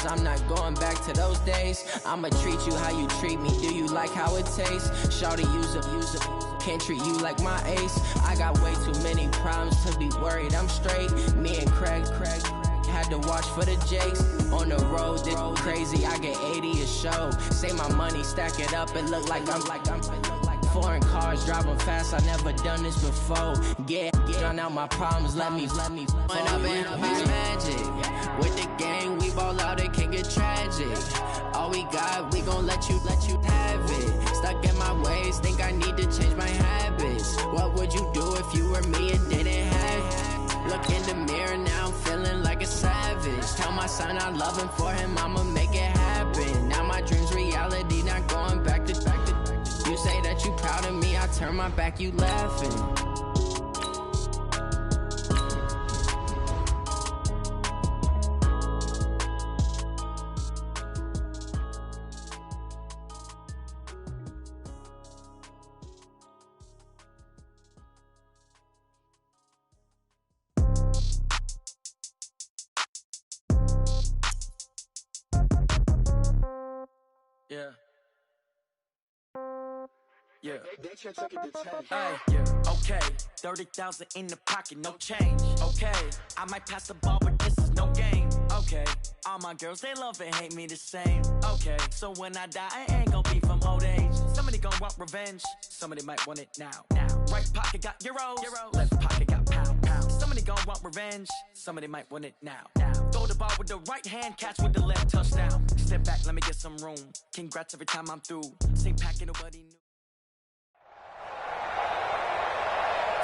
I'm not going back to those days. I'ma treat you how you treat me. Do you like how it tastes? Shawty, use up. Can't treat you like my ace. I got way too many problems to be worried. I'm straight. Me and Craig had to watch for the Jakes. On the road, this crazy. I get 80 a show. Say my money, stack it up. It look like I'm foreign cars driving fast. I never done this before. Get on out my problems. Let me. When up in magic with the gang, we ball out. It can get tragic. All we got, we gon' let you have it. Stuck in my ways, think I need to change my habits. What would you do if you were me and didn't have it? Look in the mirror now, I'm feeling like a savage. Tell my son I love him, for him I'ma make it happen. Now my dream's reality, not going back to. You say that you proud of me, I turn my back, you laughing. Yeah. Okay, 30,000 in the pocket, no change. Okay, I might pass the ball, but this is no game. Okay, all my girls, they love and hate me the same. Okay, so when I die, I ain't gon' be from old age. Somebody gon' want revenge, somebody might want it now. Right pocket got euros, left pocket got pounds. Somebody gon' want revenge, somebody might want it now. Throw the ball with the right hand, catch with the left, touchdown. Step back, let me get some room. Congrats every time I'm through. Same packet, nobody knew.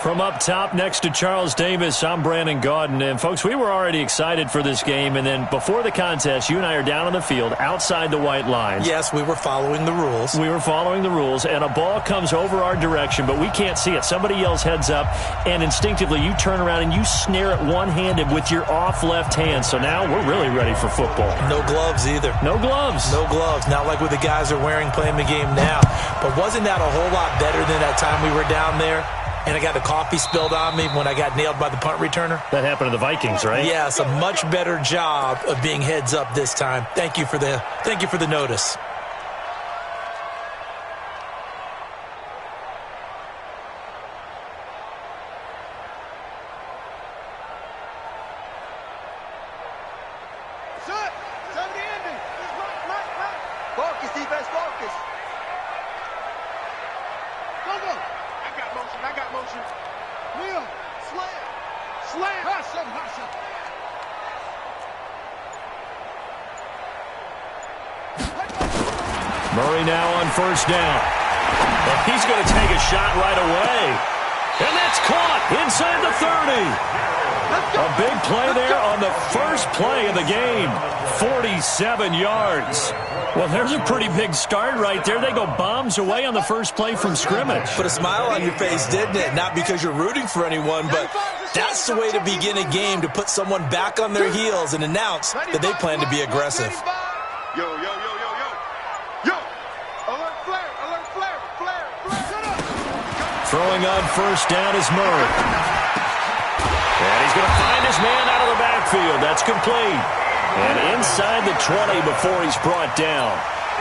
From up top next to Charles Davis, I'm Brandon Gaudin. And, folks, we were already excited for this game. And then before the contest, you and I are down on the field outside the white lines. Yes, we were following the rules. We were following the rules, and a ball comes over our direction, but we can't see it. Somebody yells heads up, and instinctively you turn around and you snare it one-handed with your off left hand. So now we're really ready for football. No gloves either. No gloves. No gloves. Not like what the guys are wearing playing the game now. But wasn't that a whole lot better than that time we were down there? And I got the coffee spilled on me when I got nailed by the punt returner. That happened to the Vikings, right? Yes, a much better job of being heads up this time. Thank you for the notice. Focus, defense, focus. Go. I got motion. Neil, slam. Hustle. Murray now on first down. And he's going to take a shot right away. And that's caught inside the 30. A big play there on the first play of the game. 47 yards. Well, there's a pretty big start right there. They go bombs away on the first play from scrimmage. Put a smile on your face, didn't it? Not because you're rooting for anyone, but that's the way to begin a game, to put someone back on their heels and announce that they plan to be aggressive. Yo. Alert flare. Throwing on first down is Murray. And he's going to find his man out of the backfield. That's complete. And inside the 20 before he's brought down.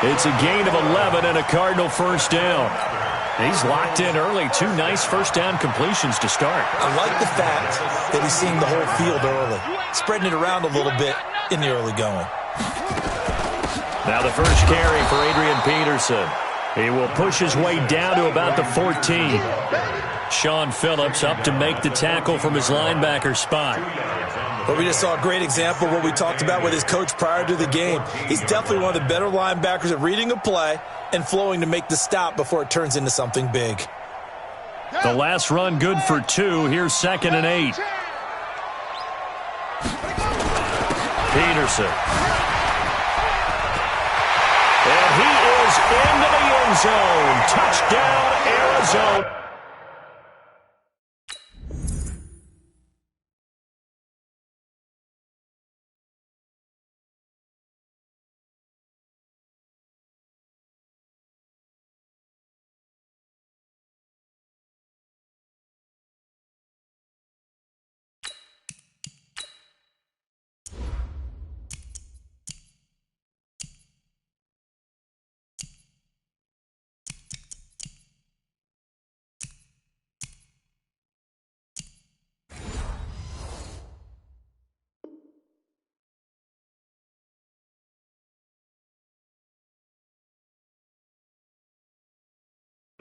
It's a gain of 11 and a Cardinal first down. He's locked in early. Two nice first down completions to start. I like the fact that he's seeing the whole field early, spreading it around a little bit in the early going. Now the first carry for Adrian Peterson. He will push his way down to about the 14. Sean Phillips up to make the tackle from his linebacker spot. But we just saw a great example of what we talked about with his coach prior to the game. He's definitely one of the better linebackers at reading a play and flowing to make the stop before it turns into something big. The last run good for 2. Here's 2nd and 8. Peterson. And he is into the end zone. Touchdown, Arizona.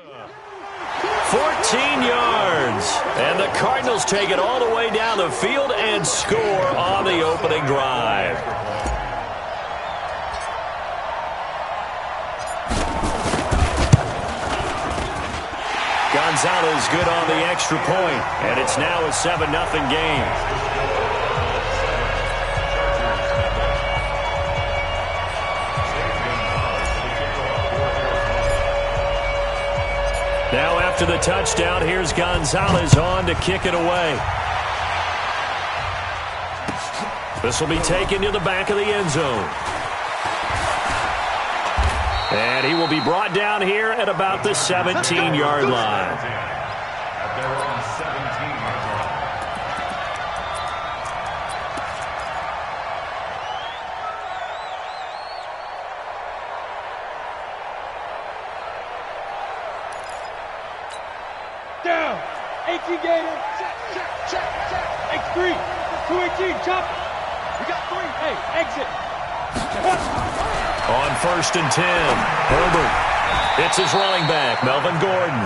14 yards. And the Cardinals take it all the way down the field and score on the opening drive. Gonzalez good on the extra point, and it's now a 7-0 game. Now after the touchdown, here's Gonzalez on to kick it away. This will be taken to the back of the end zone. And he will be brought down here at about the 17-yard line. At their own 17-yard line. Down. 18 Gator. Check. X3. 218. Chop. We got 3. Hey, exit. On 1st and 10, Herbert. It's his running back, Melvin Gordon.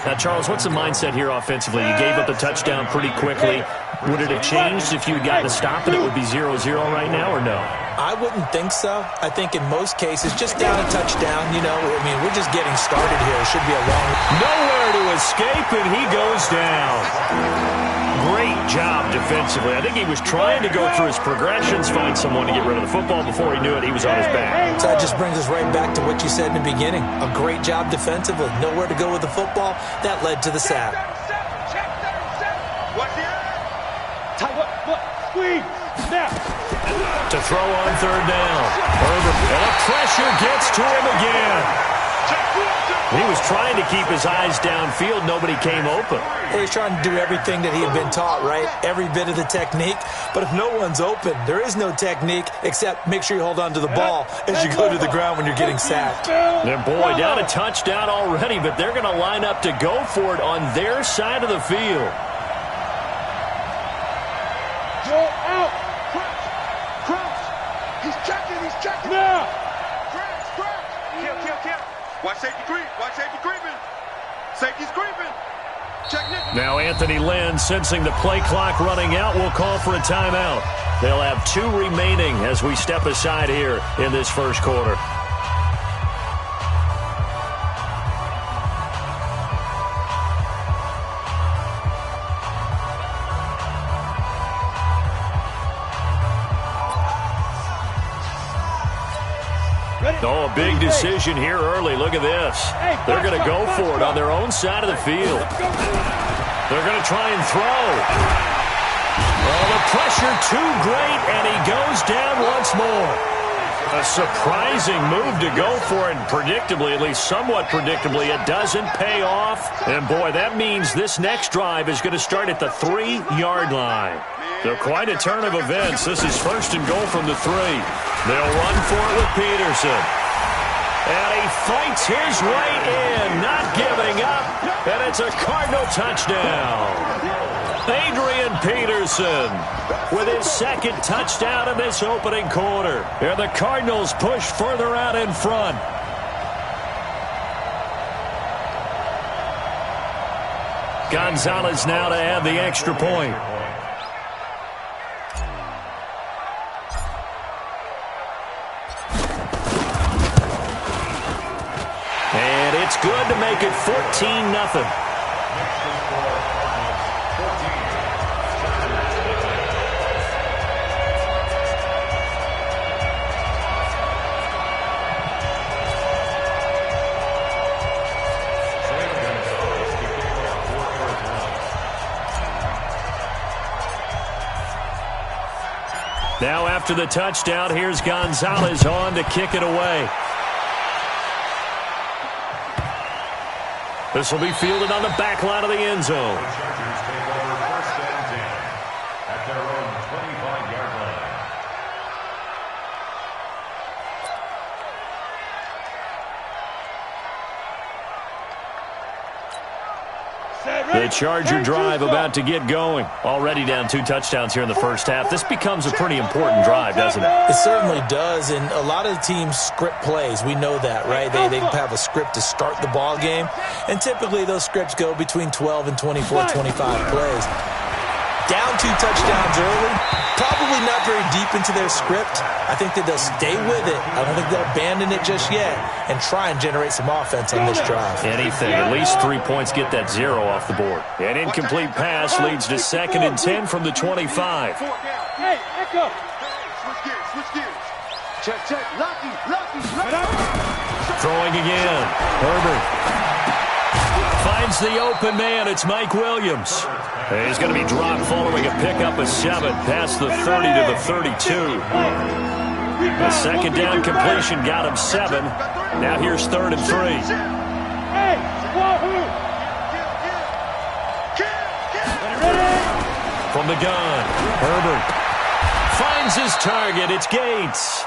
Now, Charles, what's the mindset here offensively? You gave up the touchdown pretty quickly. Would it have changed if you had gotten a stop and it would be 0-0 right now, or no? I wouldn't think so. I think in most cases, just down a touchdown, you know, I mean, we're just getting started here. It should be a long... Nowhere to escape, and he goes down. Great job defensively. I think he was trying to go through his progressions, find someone to get rid of the football. Before he knew it, he was on his back. So that just brings us right back to what you said in the beginning. A great job defensively. Nowhere to go with the football. That led to the sack. What's the tie what? Squeeze. Snap. To throw on 3rd down. Herbert, and the pressure gets to him again. He was trying to keep his eyes downfield. Nobody came open. Well, he's trying to do everything that he had been taught, right? Every bit of the technique. But if no one's open, there is no technique except make sure you hold on to the ball as you go to the ground when you're getting sacked. And boy, down a touchdown already, but they're going to line up to go for it on their side of the field. Go out. Crouch. He's checking. Now. Crouch. Kill. Watch safety creeping. Safety's creeping. Check Nick. Now Anthony Lynn, sensing the play clock running out, will call for a timeout. They'll have 2 remaining as we step aside here in this first quarter. Oh, a big decision here early. Look at this. They're going to go for it on their own side of the field. They're going to try and throw. Oh, the pressure too great, and he goes down once more. A surprising move to go for it, and predictably, at least somewhat predictably, it doesn't pay off. And, boy, that means this next drive is going to start at the 3-yard line. So quite a turn of events. This is 1st and goal from the 3. They'll run for it with Peterson. And he fights his way in, not giving up. And it's a Cardinal touchdown. Adrian Peterson with his 2nd touchdown in this opening quarter. And the Cardinals push further out in front. Gonzalez now to add the extra point. And it's good to make it 14-0. Now after the touchdown, here's Gonzalez on to kick it away. This will be fielded on the back line of the end zone. The Chargers take over 1st and 10 at their own 25-yard line. Set The Charger drive about to get going. Already down 2 touchdowns here in the first half. This becomes a pretty important drive, doesn't it? It certainly does, and a lot of the teams script plays. We know that, right? They have a script to start the ball game, and typically those scripts go between 12 and 24, 25 plays. Down 2 touchdowns early, probably not very deep into their script. I think that they'll stay with it. I don't think they'll abandon it just yet and try and generate some offense on this drive. Anything. At least 3 points get that 0 off the board. An incomplete pass leads to 2nd and 10 from the 25. Hey, echo. Switch gears. Check. Lucky. Throwing again. Herbert finds the open man. It's Mike Williams. He's going to be dropped following a pickup of 7 past the 30 to the 32. The second down completion got him 7. Now here's 3rd and 3. Hey, Wahoo! From the gun, Herbert finds his target. It's Gates.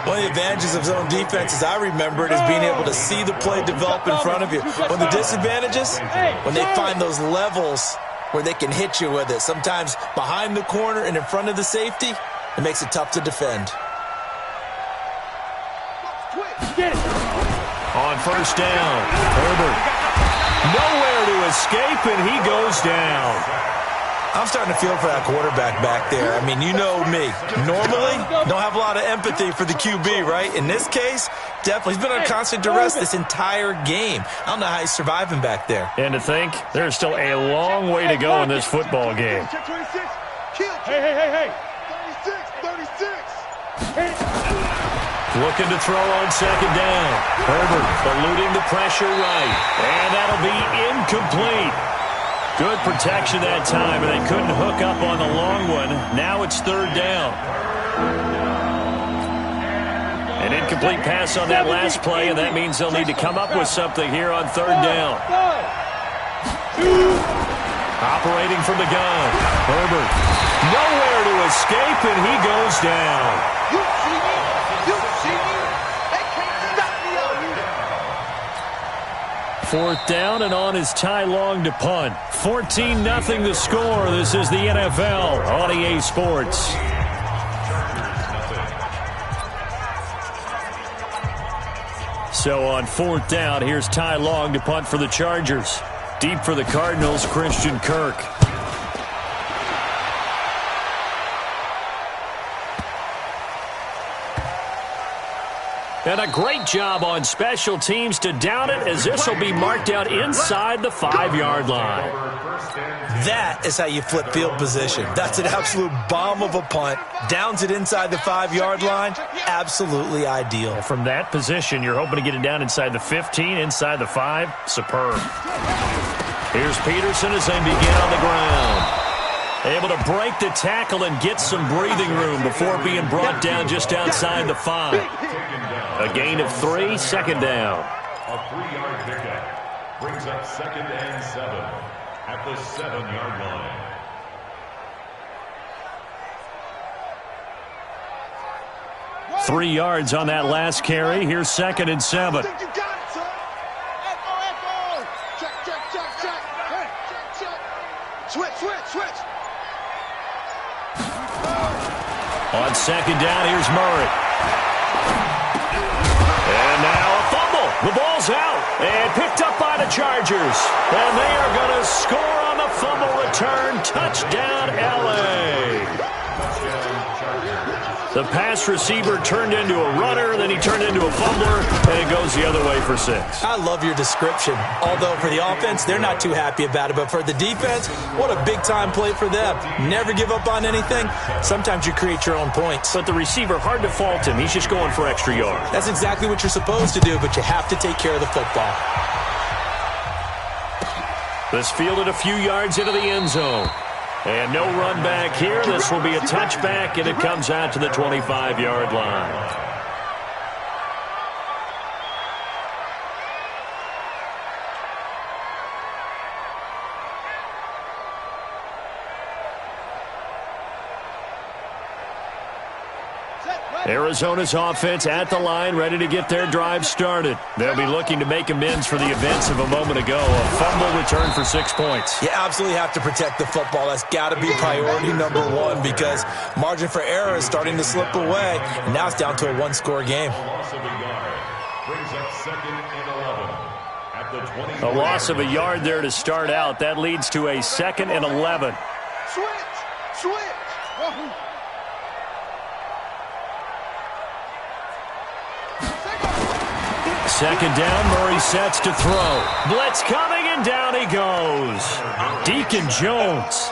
One of the advantages of zone defense, as I remember it, is being able to see the play develop in front of you. One of the disadvantages, when they find those levels where they can hit you with it, sometimes behind the corner and in front of the safety, it makes it tough to defend. On first down, Herbert nowhere to escape, and he goes down. I'm starting to feel for that quarterback back there. I mean, you know me. Normally, don't have a lot of empathy for the QB, right? In this case, definitely. He's been on constant duress this entire game. I don't know how he's surviving back there. And to think, there's still a long way to go in this football game. Hey. 36. Looking to throw on 2nd down. Herbert eluding the pressure right. And that'll be incomplete. Good protection that time, and they couldn't hook up on the long one. Now it's 3rd down. An incomplete pass on that last play, and that means they'll need to come up with something here on 3rd down. Operating from the gun, Herbert. Nowhere to escape, and he goes down. Fourth down, and on is Ty Long to punt. 14-0 the score. This is the NFL on EA Sports. So on 4th down, here's Ty Long to punt for the Chargers. Deep for the Cardinals, Christian Kirk. And a great job on special teams to down it, as this will be marked out inside the 5-yard line. That is how you flip field position. That's an absolute bomb of a punt. Downs it inside the 5-yard line. Absolutely ideal. From that position, you're hoping to get it down inside the 15, inside the 5. Superb. Here's Peterson as they begin on the ground. Able to break the tackle and get some breathing room before being brought down just outside the 5. A gain of 3, 2nd down. A 3-yard pickup brings up 2nd and 7 at the 7-yard line. Three yards on that last carry. Here's 2nd and 7. Switch. On 2nd down, here's Murray. And now a fumble. The ball's out and picked up by the Chargers. And they are going to score on the fumble return. Touchdown, L.A. The pass receiver turned into a runner, then he turned into a fumbler, and it goes the other way for 6. I love your description. Although for the offense, they're not too happy about it. But for the defense, what a big-time play for them. Never give up on anything. Sometimes you create your own points. But the receiver, hard to fault him. He's just going for extra yards. That's exactly what you're supposed to do, but you have to take care of the football. This fielded a few yards into the end zone. And no run back here. This will be a touchback, and it comes out to the 25-yard line. Arizona's offense at the line, ready to get their drive started. They'll be looking to make amends for the events of a moment ago. A fumble return for 6 points. You absolutely have to protect the football. That's got to be priority number one because margin for error is starting to slip away. And now it's down to a one-score game. A loss of a yard there to start out. That leads to a 2nd and 11. Switch. Second down, Murray sets to throw. Blitz coming, and down he goes. Deacon Jones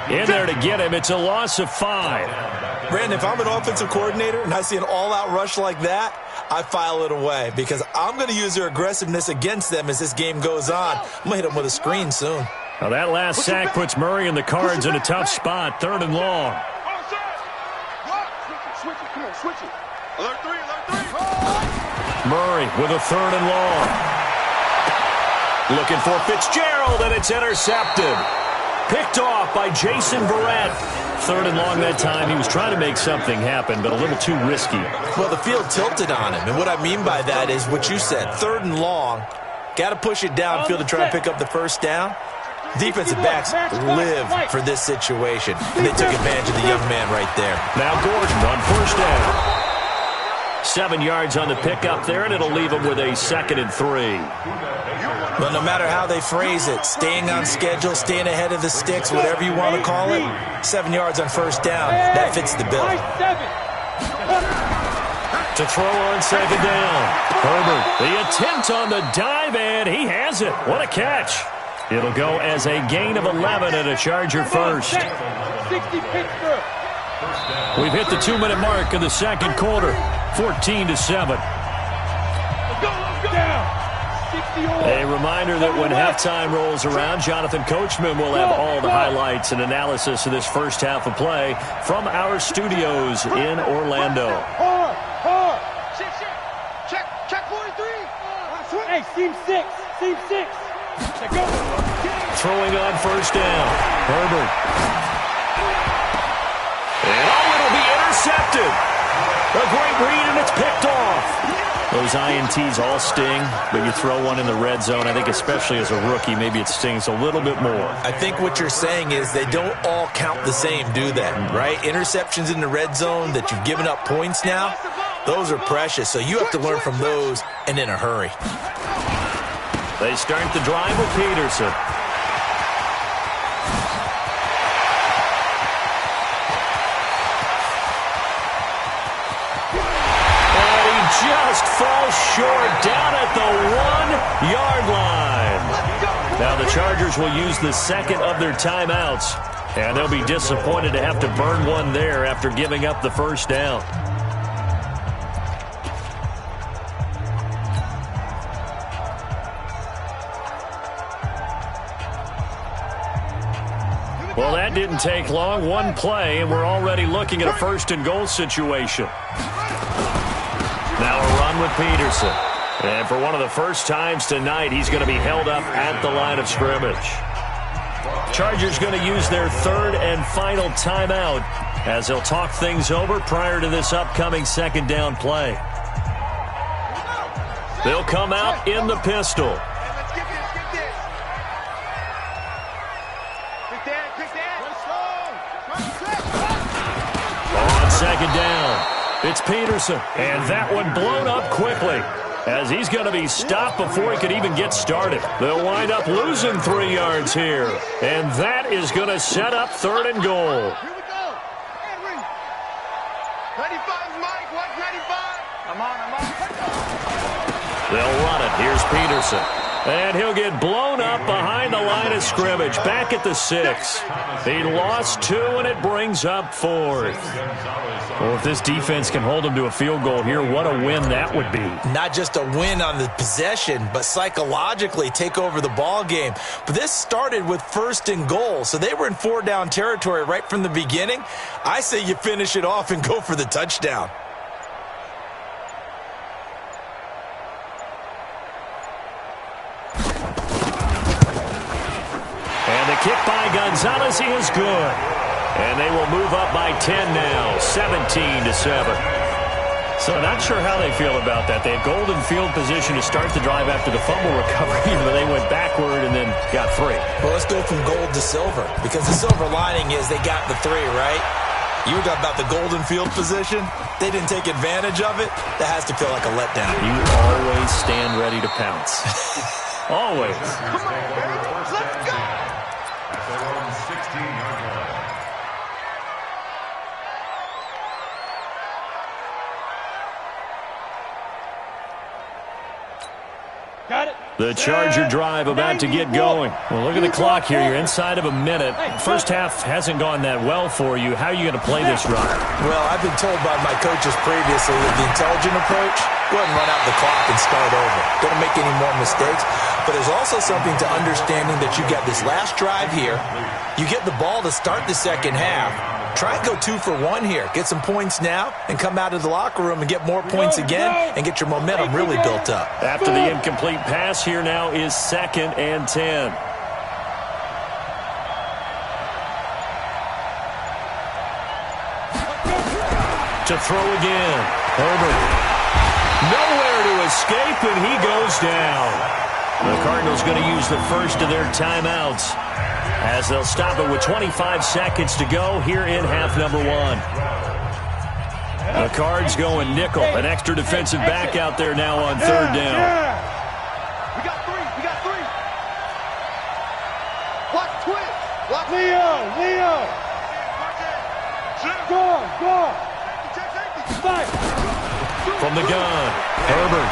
in there to get him. It's a loss of 5. Brandon, if I'm an offensive coordinator and I see an all-out rush like that, I file it away because I'm going to use their aggressiveness against them as this game goes on. I'm going to hit them with a screen soon. Now that last sack puts Murray and the Cards in a tough spot. 3rd and long. Switch it. Alert 3. Murray with a 3rd and long. Looking for Fitzgerald, and it's intercepted. Picked off by Jason Verrett. 3rd and long that time. He was trying to make something happen, but a little too risky. Well, the field tilted on him, and what I mean by that is what you said. 3rd and long. Got to push it downfield to try and pick up the first down. Defensive backs live for this situation, and they took advantage of the young man right there. Now Gordon on 1st down. 7 yards on the pickup there, and it'll leave him with a 2nd and 3. But no matter how they phrase it, staying on schedule, staying ahead of the sticks, whatever you want to call it, 7 yards on 1st down, that fits the bill. To throw on 2nd down. Herbert, the attempt on the dive, and he has it. What a catch. It'll go as a gain of 11 and a Charger first. 60 Pittsburgh. We've hit the 2-minute mark of the second quarter. 14-7. A reminder that when halftime rolls around, Jonathan Coachman will have all the highlights and analysis of this first half of play from our studios in Orlando. Hard. Check 43. Hey, seam 6. Go. Throwing on 1st down. Herbert. And it'll be intercepted. A great read, and it's picked off. Those INTs all sting, but you throw one in the red zone, I think especially as a rookie, maybe it stings a little bit more. I think what you're saying is they don't all count the same, do they? Right? Interceptions in the red zone that you've given up points now, those are precious, so you have to learn from those and in a hurry. They start the drive with Peterson. Just falls short down at the 1-yard line. Now the Chargers will use the 2nd of their timeouts, and they'll be disappointed to have to burn one there after giving up the 1st down. Well, that didn't take long. One play, and we're already looking at a 1st and goal situation. Now a run with Peterson. And for one of the first times tonight, he's going to be held up at the line of scrimmage. Chargers going to use their 3rd and final timeout as they'll talk things over prior to this upcoming 2nd down play. They'll come out in the pistol. On 2nd down. It's Peterson, and that one blown up quickly as he's going to be stopped before he could even get started. They'll wind up losing 3 yards here, and that is going to set up 3rd and goal. Here we go. Henry. 95, Mike. 195. I'm on. They'll run it. Here's Peterson. And he'll get blown up behind the line of scrimmage, back at the 6. He lost 2, and it brings up 4th. Well, if this defense can hold him to a field goal here, what a win that would be. Not just a win on the possession, but psychologically take over the ball game. But this started with 1st and goal, so they were in 4-down territory right from the beginning. I say you finish it off and go for the touchdown. And the kick by Gonzalez, he is good. And they will move up by 10 now, 17-7. So not sure how they feel about that. They had golden field position to start the drive after the fumble recovery, but they went backward and then got 3. Well, let's go from gold to silver, because the silver lining is they got the 3, right? You were talking about the golden field position. They didn't take advantage of it. That has to feel like a letdown. You always stand ready to pounce. Always. Come on, baby. Let's go. At their own 16-yard line. Got it. The Charger drive about to get going. Well, look at the clock here. You're inside of a minute. First half hasn't gone that well for you. How are you going to play this drive? Well, I've been told by my coaches previously that the intelligent approach, go ahead and run out the clock and start over. Don't make any more mistakes. But there's also something to understanding that you got this last drive here. You get the ball to start the second half. Try and go 2 for 1 here. Get some points now and come out of the locker room and get more points again and get your momentum really built up. After the incomplete pass, here now is 2nd and 10. To throw again. Herbert. Nowhere to escape, and he goes down. The Cardinals going to use the first of their timeouts as they'll stop it with 25 seconds to go here in half number 1. The Cards going nickel. An extra defensive back out there now on 3rd down. We got 3. We got 3. Watch twist. Watch Leo. Go. Fight. From the gun, Herbert.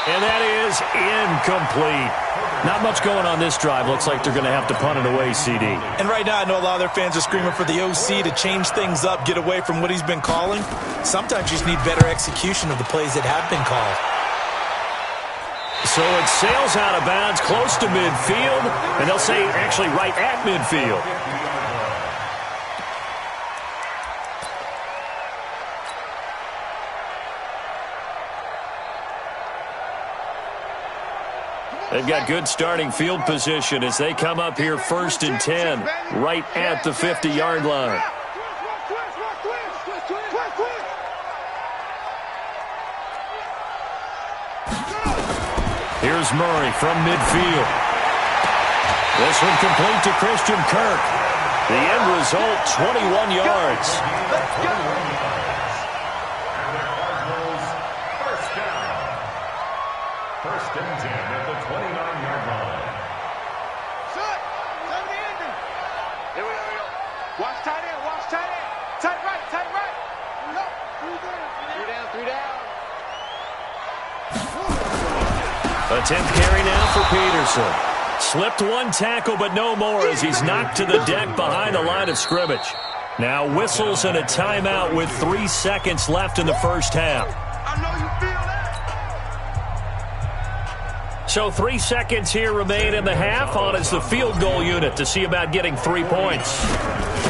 And that is incomplete. Not much going on this drive. Looks like they're going to have to punt it away, CD. And right now, I know a lot of their fans are screaming for the OC to change things up, get away from what he's been calling. Sometimes you just need better execution of the plays that have been called. So it sails out of bounds close to midfield, and they'll say actually right at midfield. They've got good starting field position as they come up here 1st and 10, right at the 50-yard line. Here's Murray from midfield. This one complete to Christian Kirk. The end result, 21 yards. First and 10 at the 29-yard line. Here we go. Watch tight end. Tight right. 3 down. A 10th carry now for Peterson. Slipped 1 tackle, but no more as he's knocked to the deck behind the line of scrimmage. Now whistles and a timeout with 3 seconds left in the first half. I know you feel that. So 3 seconds here remain in the half. On is the field goal unit to see about getting 3 points.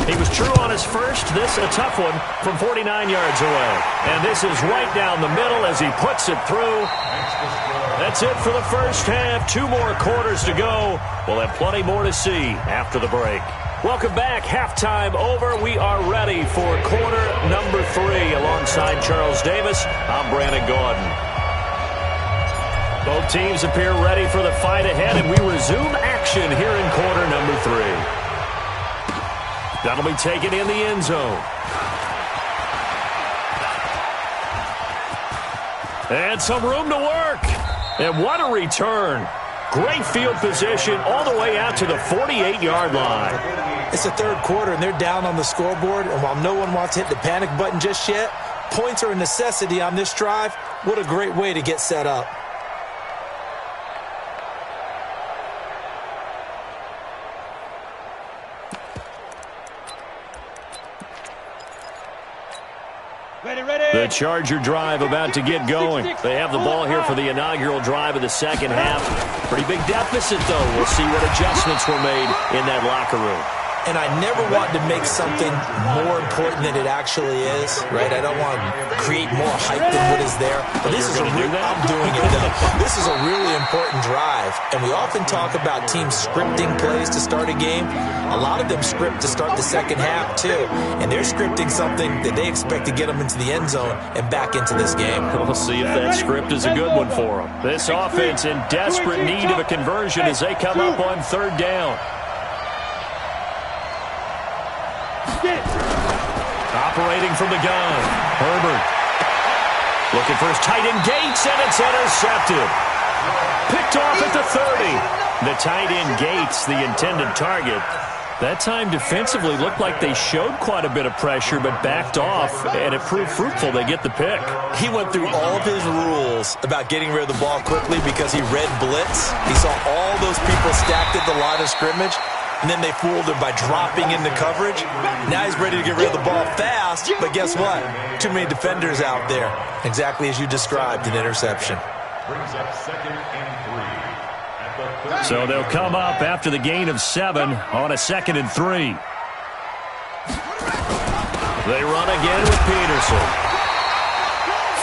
He was true on his first. This a tough one from 49 yards away. And this is right down the middle as he puts it through. That's it for the first half. 2 more quarters to go. We'll have plenty more to see after the break. Welcome back. Halftime over. We are ready for quarter number 3. Alongside Charles Davis, I'm Brandon Gordon. Both teams appear ready for the fight ahead, and we resume action here in quarter number 3. That'll be taken in the end zone. And some room to work. And what a return. Great field position all the way out to the 48-yard line. It's the 3rd quarter, and they're down on the scoreboard. And while no one wants to hit the panic button just yet, points are a necessity on this drive. What a great way to get set up. The Charger drive about to get going. They have the ball here for the inaugural drive of the second half. Pretty big deficit, though. We'll see what adjustments were made in that locker room. and I never want to make something more important than it actually is, right? I don't want to create more hype than what is there. But this is I'm doing it, though. This is a really important drive, and we often talk about teams scripting plays to start a game. A lot of them script to start the second half, too, and they're scripting something that they expect to get them into the end zone and back into this game. We'll see if that script is a good one for them. This offense in desperate need of a conversion as they come up on third down. Operating from the gun, Herbert. Looking for his tight end Gates, and it's intercepted. Picked off at the 30. The tight end Gates, the intended target. That time defensively looked like they showed quite a bit of pressure but backed off, and it proved fruitful. They get the pick. He went through all of his rules about getting rid of the ball quickly because he read blitz. He saw all those people stacked at the line of scrimmage, and then they fooled him by dropping into coverage. Now he's ready to get rid of the ball fast, but guess what? Too many defenders out there. Exactly as you described, an interception. Brings up 2nd and 3. So they'll come up after the gain of 7 on a 2nd and 3. They run again with Peterson.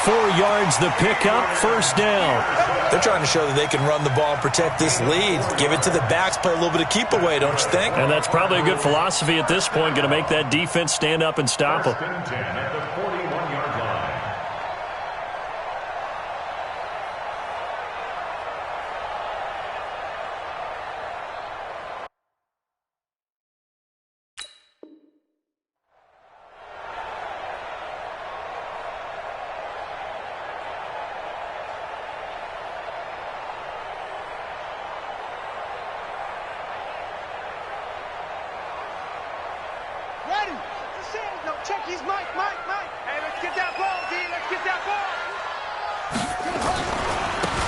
4 yards the pickup, first down. They're trying to show that they can run the ball and protect this lead. Give it to the backs, play a little bit of keep away, don't you think? And that's probably a good philosophy at this point, going to make that defense stand up and stop them. 1st and 10 at the 41-yard line.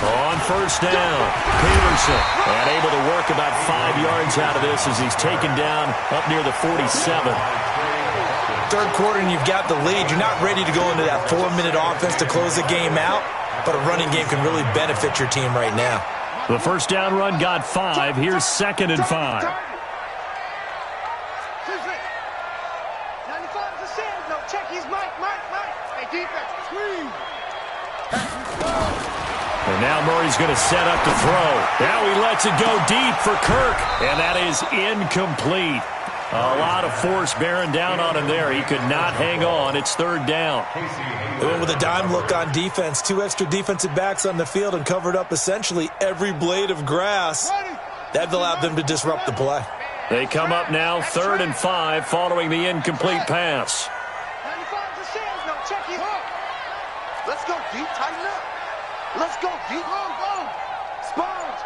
On first down, Peterson, and able to work about 5 yards out of this as he's taken down up near the 47. Third quarter and you've got the lead. You're not ready to go into that 4-minute offense to close the game out, but a running game can really benefit your team right now. The first down run got 5. Here's 2nd and 5. And now Murray's going to set up to throw. Now he lets it go deep for Kirk, and that is incomplete. A lot of force bearing down on him there. He could not hang on. It's 3rd down. They went with a dime look on defense. 2 extra defensive backs on the field and covered up essentially every blade of grass. That allowed them to disrupt the play. They come up now 3rd and 5 following the incomplete pass. Let's go deep, tighten up. Let's go deep. Sponge.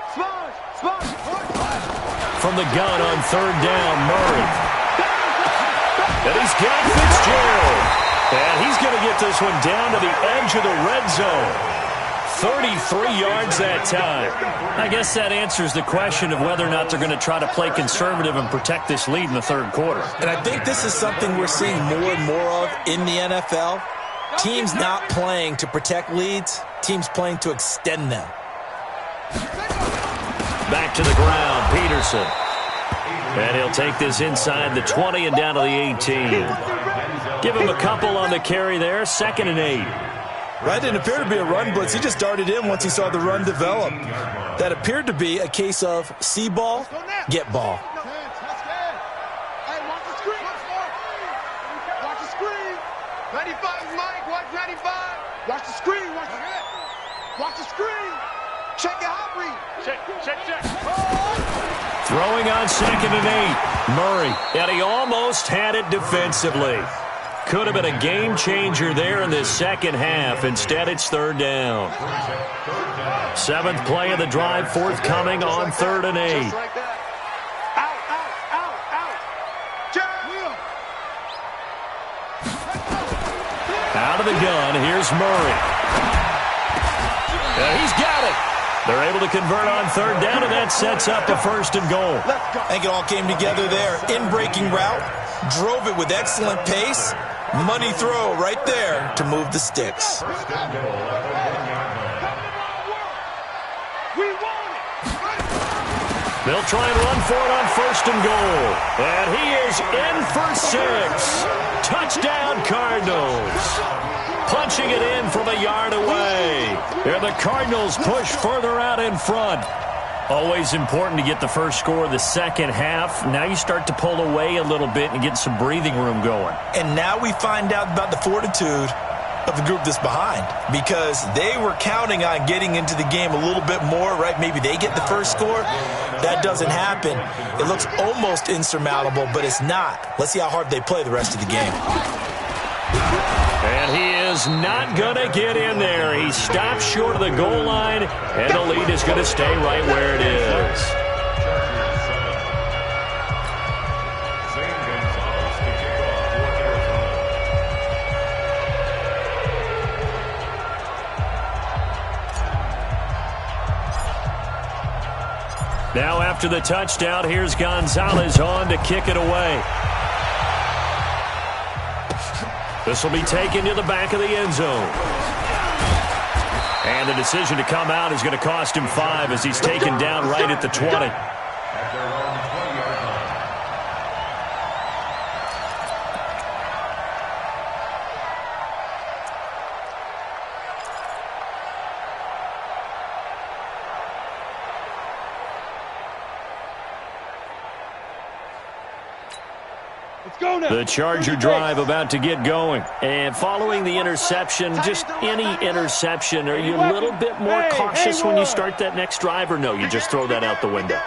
From the gun on 3rd down, Murray. And he's got Fitzgerald. And he's going to get this one down to the edge of the red zone. 33 yards that time. I guess that answers the question of whether or not they're going to try to play conservative and protect this lead in the 3rd quarter. And I think this is something we're seeing more and more of in the NFL. Teams not playing to protect leads, teams playing to extend them. Back to the ground, Peterson. And he'll take this inside the 20 and down to the 18. Give him a couple on the carry there, 2nd and 8. That didn't appear to be a run blitz. He just darted in once he saw the run develop. That appeared to be a case of see ball, get ball. Watch the screen. Watch the screen. Check your hot read. Check. Throwing on 2nd and 8. Murray, and he almost had it defensively. Could have been a game changer there in this second half. Instead, it's 3rd down. 7th play of the drive forthcoming on 3rd and 8. Out of the gun, here's Murray. And he's got it. They're able to convert on 3rd down, and that sets up a 1st and goal. I think it all came together there. In-breaking route, drove it with excellent pace. Money throw right there to move the sticks. They'll try and run for it on 1st and goal. And he is in for 6. Touchdown, Cardinals. Punching it in from a yard away. And the Cardinals push further out in front. Always important to get the first score of the second half. Now you start to pull away a little bit and get some breathing room going. And now we find out about the fortitude of the group that's behind, because they were counting on getting into the game a little bit more, right? Maybe they get the first score. That doesn't happen. It looks almost insurmountable, but it's not. Let's see how hard they play the rest of the game. And he is not going to get in there. He stops short of the goal line, and the lead is going to stay right where it is. Now after the touchdown, here's Gonzalez on to kick it away. This will be taken to the back of the end zone. And the decision to come out is going to cost him 5 as he's taken down right at the 20. At their own 20-yard line. The Charger drive about to get going. And following the interception, just any interception, are you a little bit more cautious when you start that next drive, or no, you just throw that out the window?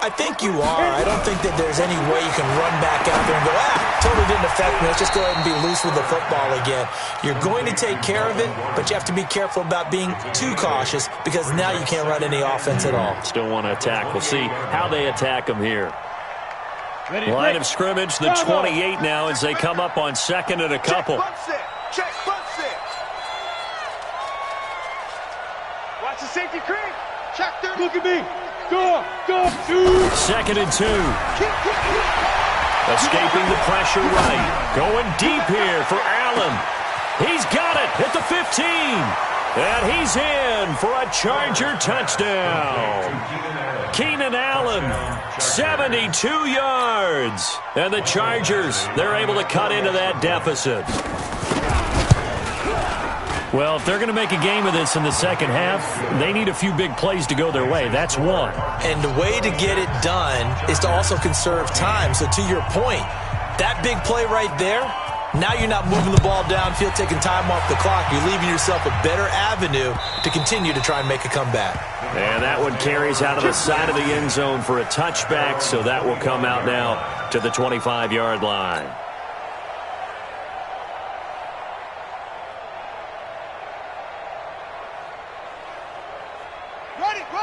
I think you are. I don't think that there's any way you can run back out there and go, totally didn't affect me. Let's just go ahead and be loose with the football again. You're going to take care of it, but you have to be careful about being too cautious, because now you can't run any offense at all. Still want to attack. We'll see how they attack them here. Line of scrimmage, the 28 now as they come up on 2nd and a couple. Check, butt set. Watch the safety cream. Check 30. Look at me. Go. 2nd and 2. Escaping the pressure right. Going deep here for Allen. He's got it at the 15. And he's in for a Charger touchdown. Keenan Allen, 72 yards. And the Chargers, they're able to cut into that deficit. Well, if they're going to make a game of this in the second half, they need a few big plays to go their way. That's one. And the way to get it done is to also conserve time. So to your point, that big play right there, now you're not moving the ball downfield, taking time off the clock. You're leaving yourself a better avenue to continue to try and make a comeback. And that one carries out of the side of the end zone for a touchback, so that will come out now to the 25-yard line.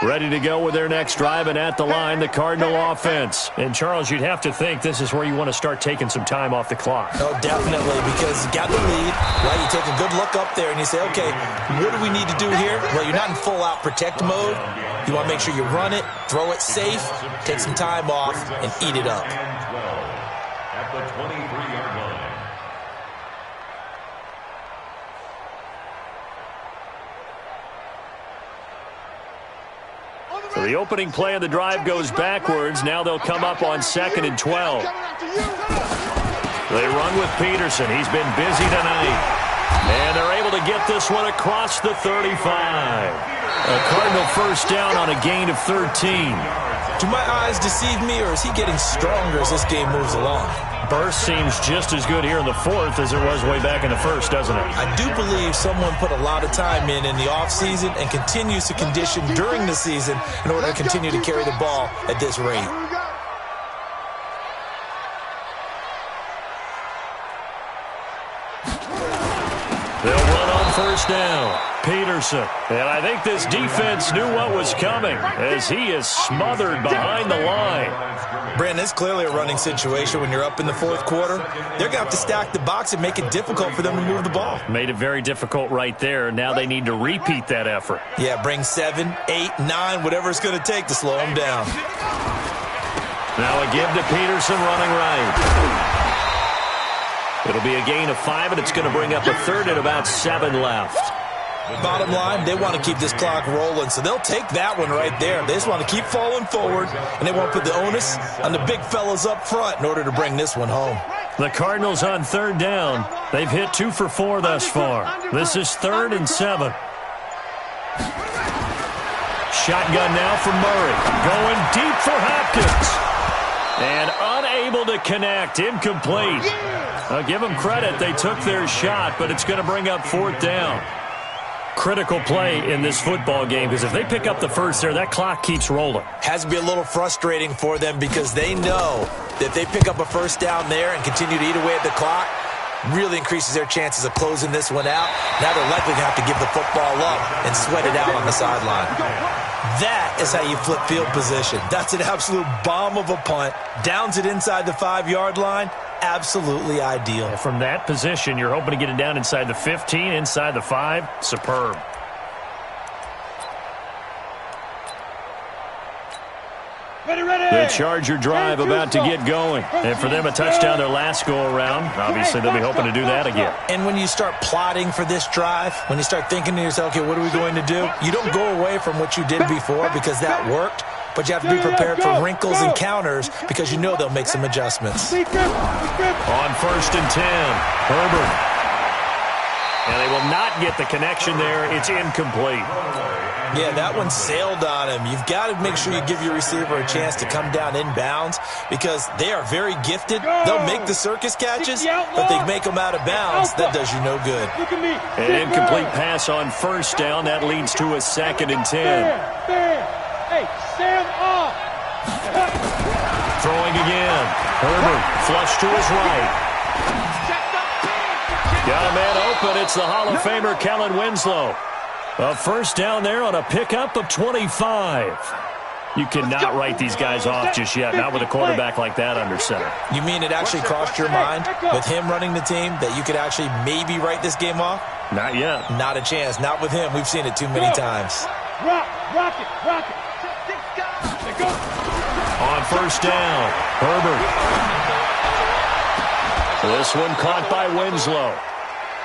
Ready to go with their next drive, and at the line, the Cardinal offense. And, Charles, you'd have to think this is where you want to start taking some time off the clock. Oh, definitely, because you got the lead, right? You take a good look up there, and you say, okay, what do we need to do here? Well, you're not in full-out protect mode. You want to make sure you run it, throw it safe, take some time off, and eat it up. At the 23-yard line. So the opening play of the drive goes backwards. Now they'll come up on 2nd and 12. They run with Peterson. He's been busy tonight. And they're able to get this one across the 35. A Cardinal first down on a gain of 13. Do my eyes deceive me, or is he getting stronger as this game moves along? Burst seems just as good here in the 4th as it was way back in the 1st, doesn't it? I do believe someone put a lot of time in the offseason and continues to condition during the season in order to continue to carry the ball at this rate. They'll run on first down. Peterson. And I think this defense knew what was coming as he is smothered behind the line. Brandon, it's clearly a running situation when you're up in the 4th quarter. They're going to have to stack the box and make it difficult for them to move the ball. Made it very difficult right there. Now they need to repeat that effort. Yeah, bring 7, 8, 9, whatever it's going to take to slow them down. Now a give to Peterson running right. It'll be a gain of 5, and it's going to bring up a 3rd and about 7 left. Bottom line, they want to keep this clock rolling, so they'll take that one right there. They just want to keep falling forward, and they want to put the onus on the big fellas up front in order to bring this one home. The Cardinals on third down. They've hit 2 for 4 thus far. This is 3rd and 7. Shotgun now for Murray. Going deep for Hopkins. And unable to connect. Incomplete. I'll give them credit. They took their shot, but it's going to bring up 4th down. Critical play in this football game, because if they pick up the first there, that clock keeps rolling. Has to be a little frustrating for them because they know that if they pick up a first down there and continue to eat away at the clock, really increases their chances of closing this one out. Now they're likely going to have to give the football up and sweat it out on the sideline. That is how you flip field position. That's an absolute bomb of a punt. Downs it inside the 5-yard line. Absolutely ideal. From that position, you're hoping to get it down inside the 15, inside the 5. Superb. The Charger drive about to get going. And for them, a touchdown their last go-around. Obviously, they'll be hoping to do that again. And when you start plotting for this drive, when you start thinking to yourself, okay, what are we going to do? You don't go away from what you did before because that worked, but you have to be prepared for wrinkles and counters because you know they'll make some adjustments. On 1st and 10, Herbert. And they will not get the connection there. It's incomplete. Yeah, that one sailed on him. You've got to make sure you give your receiver a chance to come down inbounds because they are very gifted. They'll make the circus catches, but they make them out of bounds. That does you no good. An incomplete pass on 1st down. That leads to a 2nd and 10. Hey, Sam off. Throwing again. Herbert flush to his right. Got a man open. It's the Hall of Famer Kellen Winslow. A 1st down there on a pickup of 25. You cannot write these guys off just yet, not with a quarterback like that under center. You mean it actually crossed your mind with him running the team that you could actually maybe write this game off? Not yet. Not a chance. Not with him. We've seen it too many times. Rock it. On 1st down, Herbert. This one caught by Winslow.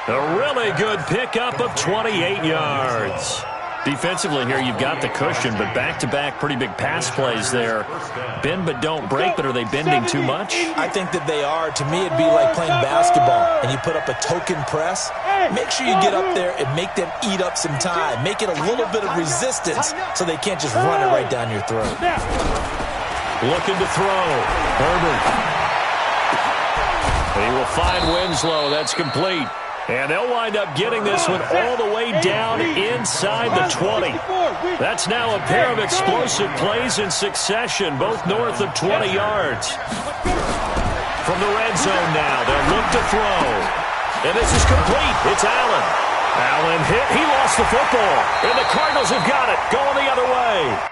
A really good pickup of 28 yards. Defensively here, you've got the cushion, but back-to-back pretty big pass plays there. Bend but don't break, but are they bending too much? I think that they are. To me, it'd be like playing basketball, and you put up a token press. Make sure you get up there and make them eat up some time. Make it a little bit of resistance so they can't just run it right down your throat. Looking to throw. Herbert. He will find Winslow. That's complete. And they'll wind up getting this one all the way down inside the 20. That's now a pair of explosive plays in succession, both north of 20 yards. From the red zone now, they'll look to throw. And this is complete. It's Allen. Allen hit. He lost the football. And the Cardinals have got it. Going the other way.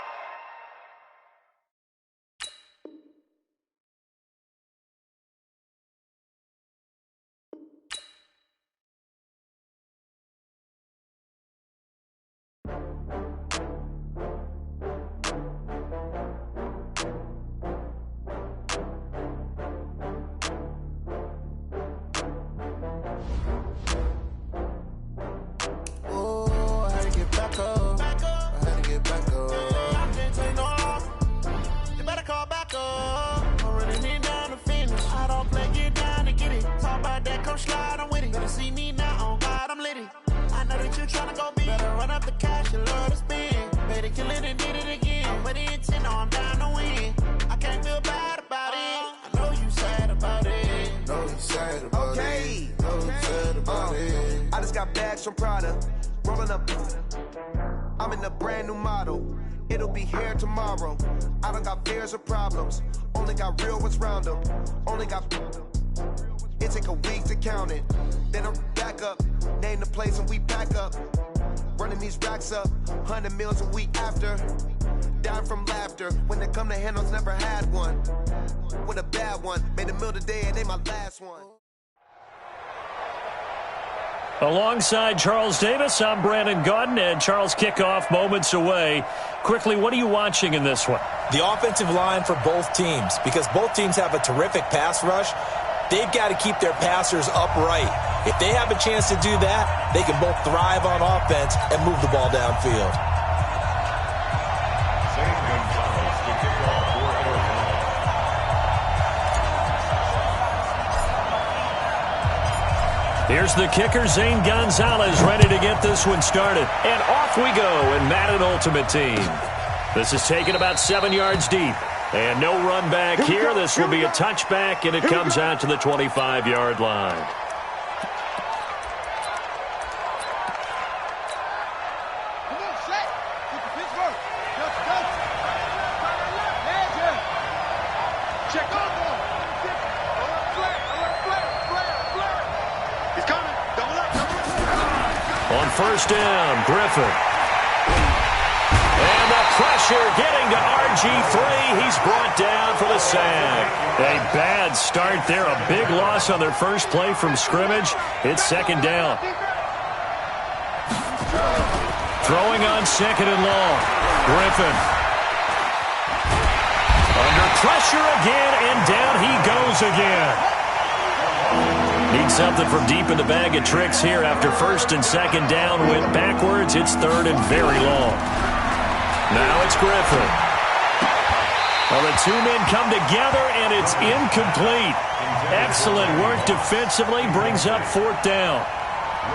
I'm in a brand new model. It'll be here tomorrow. I don't got fears or problems. Only got real ones round them. Only got... It take a week to count it. Then I'm back up. Name the place and we back up. Running these racks up. 100 meals a week after. Down from laughter. When they come to handles, never had one. With a bad one. Made a meal today and they my last one. Alongside Charles Davis, I'm Brandon Gaudin, and Charles, kickoff moments away. Quickly, what are you watching in this one? The offensive line for both teams, because both teams have a terrific pass rush. they've got to keep their passers upright. If they have a chance to do that, they can both thrive on offense and move the ball downfield. Here's the kicker, Zane Gonzalez, ready to get this one started. And off we go in Madden Ultimate Team. This is taken about 7 yards deep. And no run back here. This will be a touchback, and it comes out to the 25-yard line. On first down, Griffin. And the pressure getting to RG3. He's brought down for the sack. A bad start there. A big loss on their first play from scrimmage. It's second down. Throwing on second and long. Griffin. Under pressure again, and down he goes again. Need something from deep in the bag of tricks here after first and second down went backwards. It's third and very long. Now it's Griffin. Well, the two men come together, and it's incomplete. Excellent work defensively, brings up fourth down.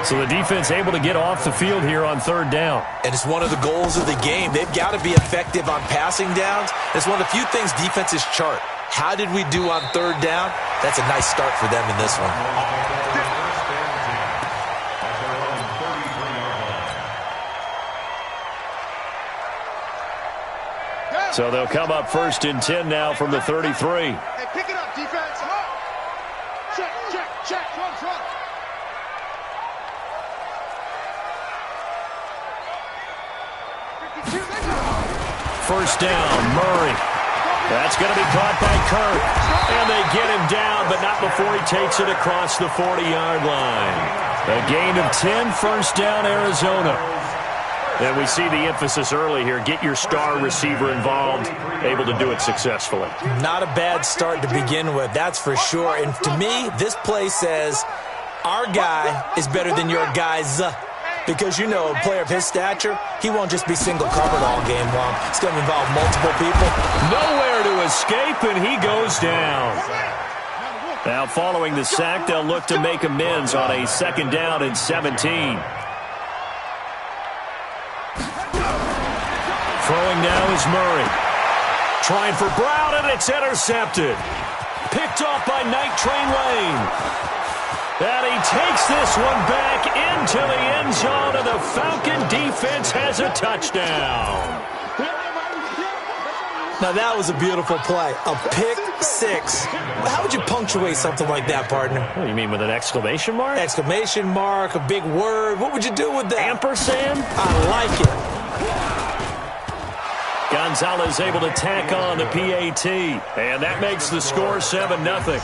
So the defense able to get off the field here on third down. And it's one of the goals of the game. They've got to be effective on passing downs. It's one of the few things defenses chart. How did we do on third down? That's a nice start for them in this one. So they'll come up first and 10 now from the 33. Hey, pick it up, defense. Check, check, check. Run. First down, Murray. That's going to be caught by Kirk. And they get him down, but not before he takes it across the 40-yard line. A gain of 10, first down, Arizona. And we see the emphasis early here. Get your star receiver involved, able to do it successfully. Not a bad start to begin with, that's for sure. And to me, this play says our guy is better than your guy's. Because, you know, a player of his stature, he won't just be single-covered all game long. It's going to involve multiple people. Nowhere to escape, and he goes down. Now, following the sack, they'll look to make amends on a second down and 17. Throwing now is Murray. Trying for Brown, and it's intercepted. Picked off by Night Train Lane. And he takes this one back into the end zone, and the Falcon defense has a touchdown. Now, that was a beautiful play. A pick six. How would you punctuate something like that, partner? What do you mean, with an exclamation mark? Exclamation mark, a big word. What would you do with that? Ampersand? I like it. Gonzalez able to tack on the PAT, and that makes the score 7-0.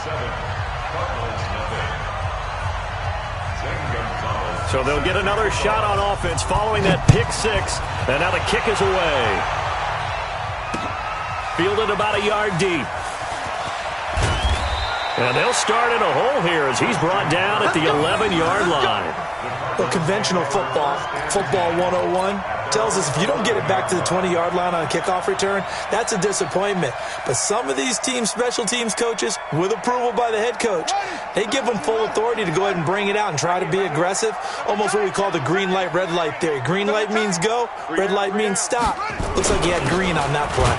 So they'll get another shot on offense following that pick six. And now the kick is away. Fielded about a yard deep. And they'll start in a hole here as he's brought down at the 11-yard line. Well, conventional football 101, tells us if you don't get it back to the 20-yard line on a kickoff return, that's a disappointment. But some of these teams, special teams coaches, with approval by the head coach, they give them full authority to go ahead and bring it out and try to be aggressive. Almost what we call the green light, red light theory. Green light means go, red light means stop. Looks like he had green on that play.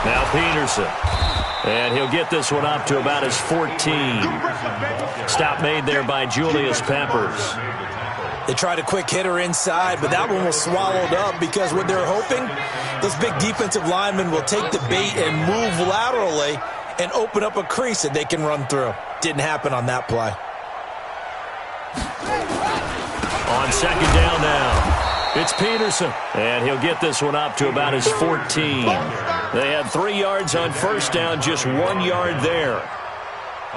Now Peterson. And he'll get this one up to about his 14. Stop made there by Julius Peppers. They tried a quick hitter inside, but that one was swallowed up because what they're hoping, those big defensive linemen will take the bait and move laterally and open up a crease that they can run through. Didn't happen on that play. On second down now, it's Peterson. And he'll get this one up to about his 14. They had 3 yards on first down, just 1 yard there.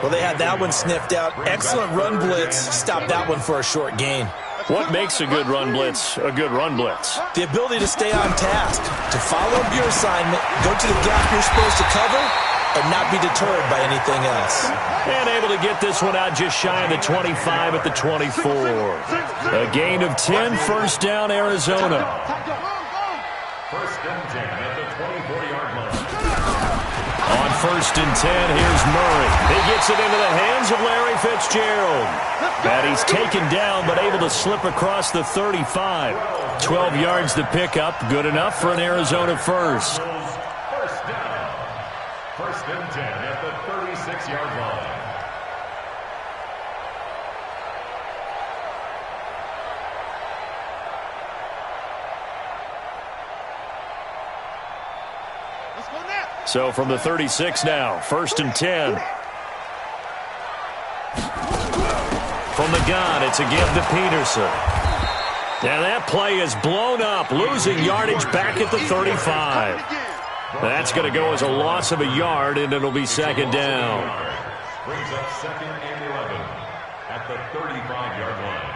Well, they had that one sniffed out. Excellent run blitz. Stopped that one for a short gain. What makes a good run blitz a good run blitz? The ability to stay on task, to follow up your assignment, go to the gap you're supposed to cover, and not be deterred by anything else. And able to get this one out just shy of the 25 at the 24. A gain of 10, first down, Arizona. First and 10 at the 24-yard line. On first and 10, here's Murray. He gets it into the hands of Larry Fitzgerald. And he's taken down, but able to slip across the 35. 12 yards to pick up. Good enough for an Arizona first. First down. First and 10 at the 36-yard line. So from the 36 now, first and 10. From the gun, it's a give to Peterson. And that play is blown up, losing yardage back at the 35. That's going to go as a loss of a yard, and it'll be second down. Brings up second and 11 at the 35-yard line.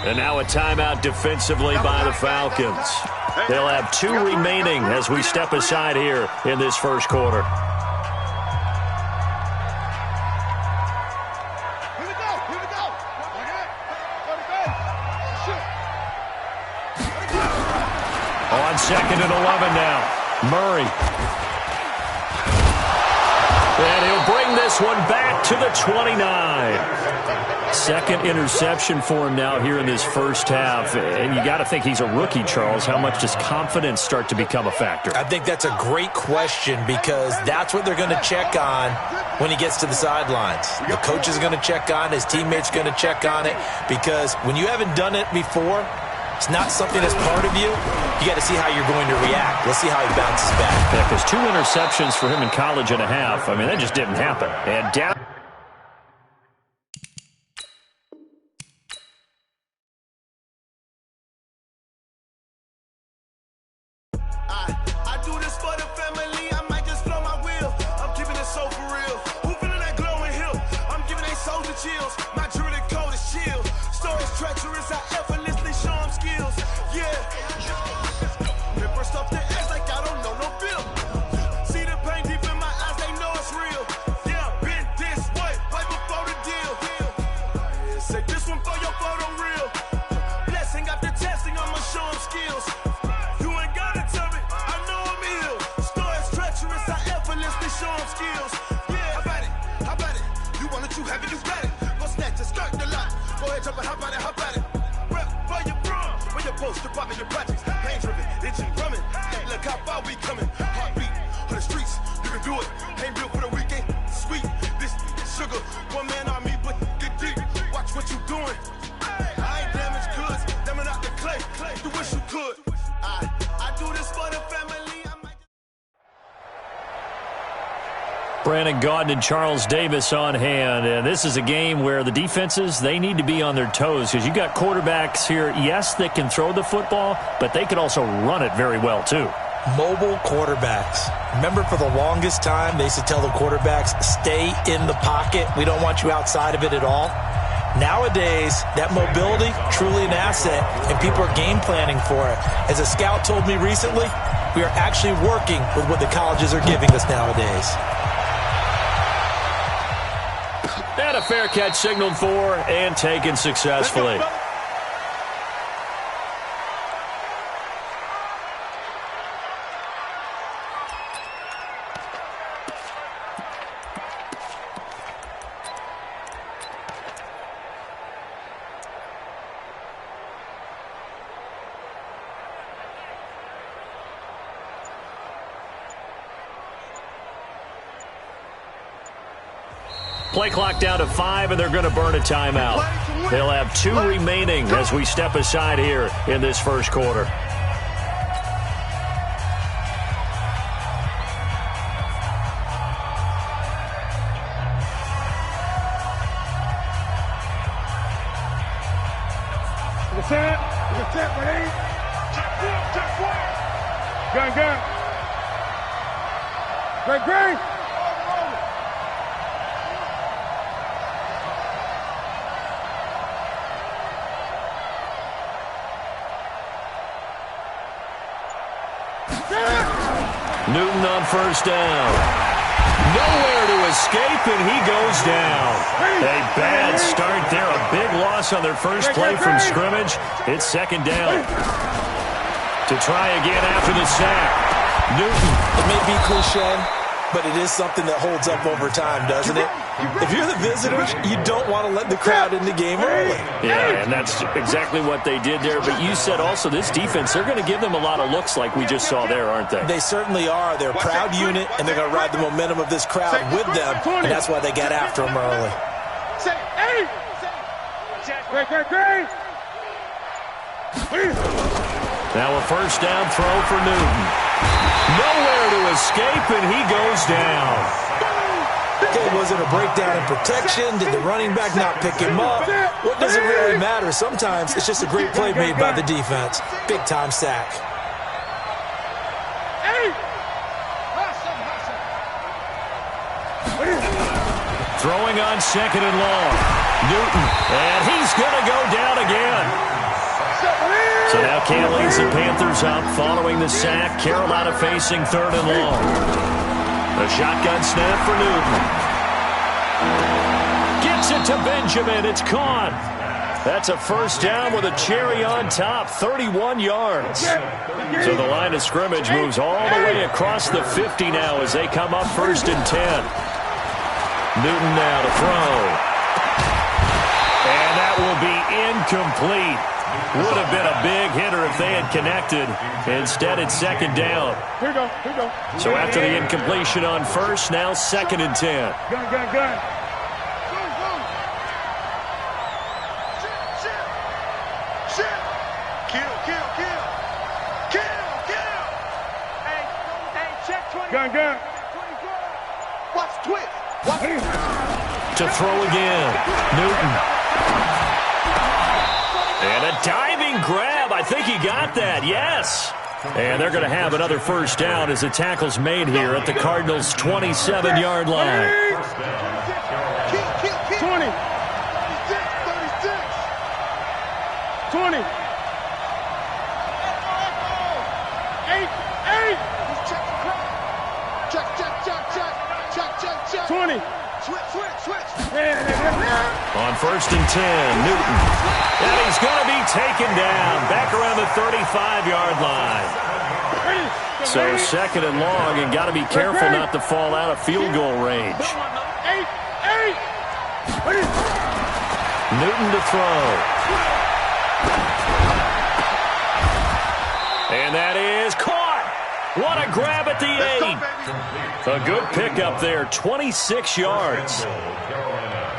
And now a timeout defensively by the Falcons. They'll have 2 remaining as we step aside here in this first quarter. On second and 11 now, Murray. And he'll bring this one back to the 29. Second interception for him now here in this first half. And you got to think he's a rookie, Charles. How much does confidence start to become a factor? I think that's a great question because that's what they're going to check on when he gets to the sidelines. The coach is going to check on, his teammates going to check on it, because when you haven't done it before, it's not something that's part of you. You got to see how you're going to react. Let's see how he bounces back. Yeah, because 2 interceptions for him in college and a half. I mean, that just didn't happen. And down. I do this for the family. I might just blow my wheel. I'm keeping it so for real. Who feeling that glowing hill? I'm giving they souls the chills. My jewelry code is chill. Stories treacherous. I effortlessly show them skills. Yeah. Ripper stuff the ass like I don't know no feel. See the pain deep in my eyes. They know it's real. Yeah, been this way right before the deal. Say this one for your photo real. Blessing after testing. I'ma show them skills. Show them skills. Yeah, how about it? You want it, you have it, you got it. Go snatch it, skirt the lot. Go ahead, jump it, how about it? Rep for your bro, for your post, your pop, your projects. Pain driven, itching, drumming. Hey, look how far we coming. Heartbeat for the streets, you can do it. Ain't built for the weekend. Sweet, this sugar. One man on me, but get deep. Watch what you doing. I ain't damaged goods, damn it out the clay. You wish you could. I do this for the family. Brandon Gaudin and Charles Davis on hand. And this is a game where the defenses, they need to be on their toes because you got quarterbacks here, yes, that can throw the football, but they can also run it very well too. Mobile quarterbacks. Remember, for the longest time, they used to tell the quarterbacks, stay in the pocket. We don't want you outside of it at all. Nowadays, that mobility, truly an asset, and people are game planning for it. As a scout told me recently, we are actually working with what the colleges are giving us nowadays. And a fair catch signaled for and taken successfully. Play clock down to 5, and they're going to burn a timeout. They'll have 2 remaining as we step aside here in this first quarter. Newton on first down. Nowhere to escape, and he goes down. A bad start there. A big loss on their first play from scrimmage. It's second down. To try again after the sack. Newton. It may be cliche, but it is something that holds up over time, doesn't it? If you're the visitors, you don't want to let the crowd in the game early. Yeah, and that's exactly what they did there. But you said also this defense, they're going to give them a lot of looks like we just saw there, aren't they? They certainly are. They're a proud unit, and they're going to ride the momentum of this crowd with them, and that's why they got after them early. Now a first down throw for Newton. Nowhere to escape, and he goes down. Okay, was it a breakdown in protection? Did the running back not pick him up? What does it really matter? Sometimes it's just a great play made by the defense. Big-time sack. Throwing on second and long. Newton, and he's going to go down again. So now Cal leads the Panthers out following the sack. Carolina facing third and long. A shotgun snap for Newton. Gets it to Benjamin. It's caught. That's a first down with a cherry on top. 31 yards. So the line of scrimmage moves all the way across the 50 now as they come up first and 10. Newton now to throw. And that will be incomplete. Would have been a big hitter if they had connected. Instead, it's second down. Here we go. So after the incompletion on first, now second and 10. Gun. Kill. Gun. Watch twitch. To throw again. Newton. And a diving grab. I think he got that. Yes. And they're going to have another first down as the tackle's made here at the Cardinals' 27-yard line. 20. 20. 8. 20. Switch. On first and 10, Newton. And he's going to be taken down back around the 35-yard line. So second and long, and got to be careful not to fall out of field goal range. 8. Newton to throw. And that is caught. What a grab at the 8. A good pickup there, 26 yards.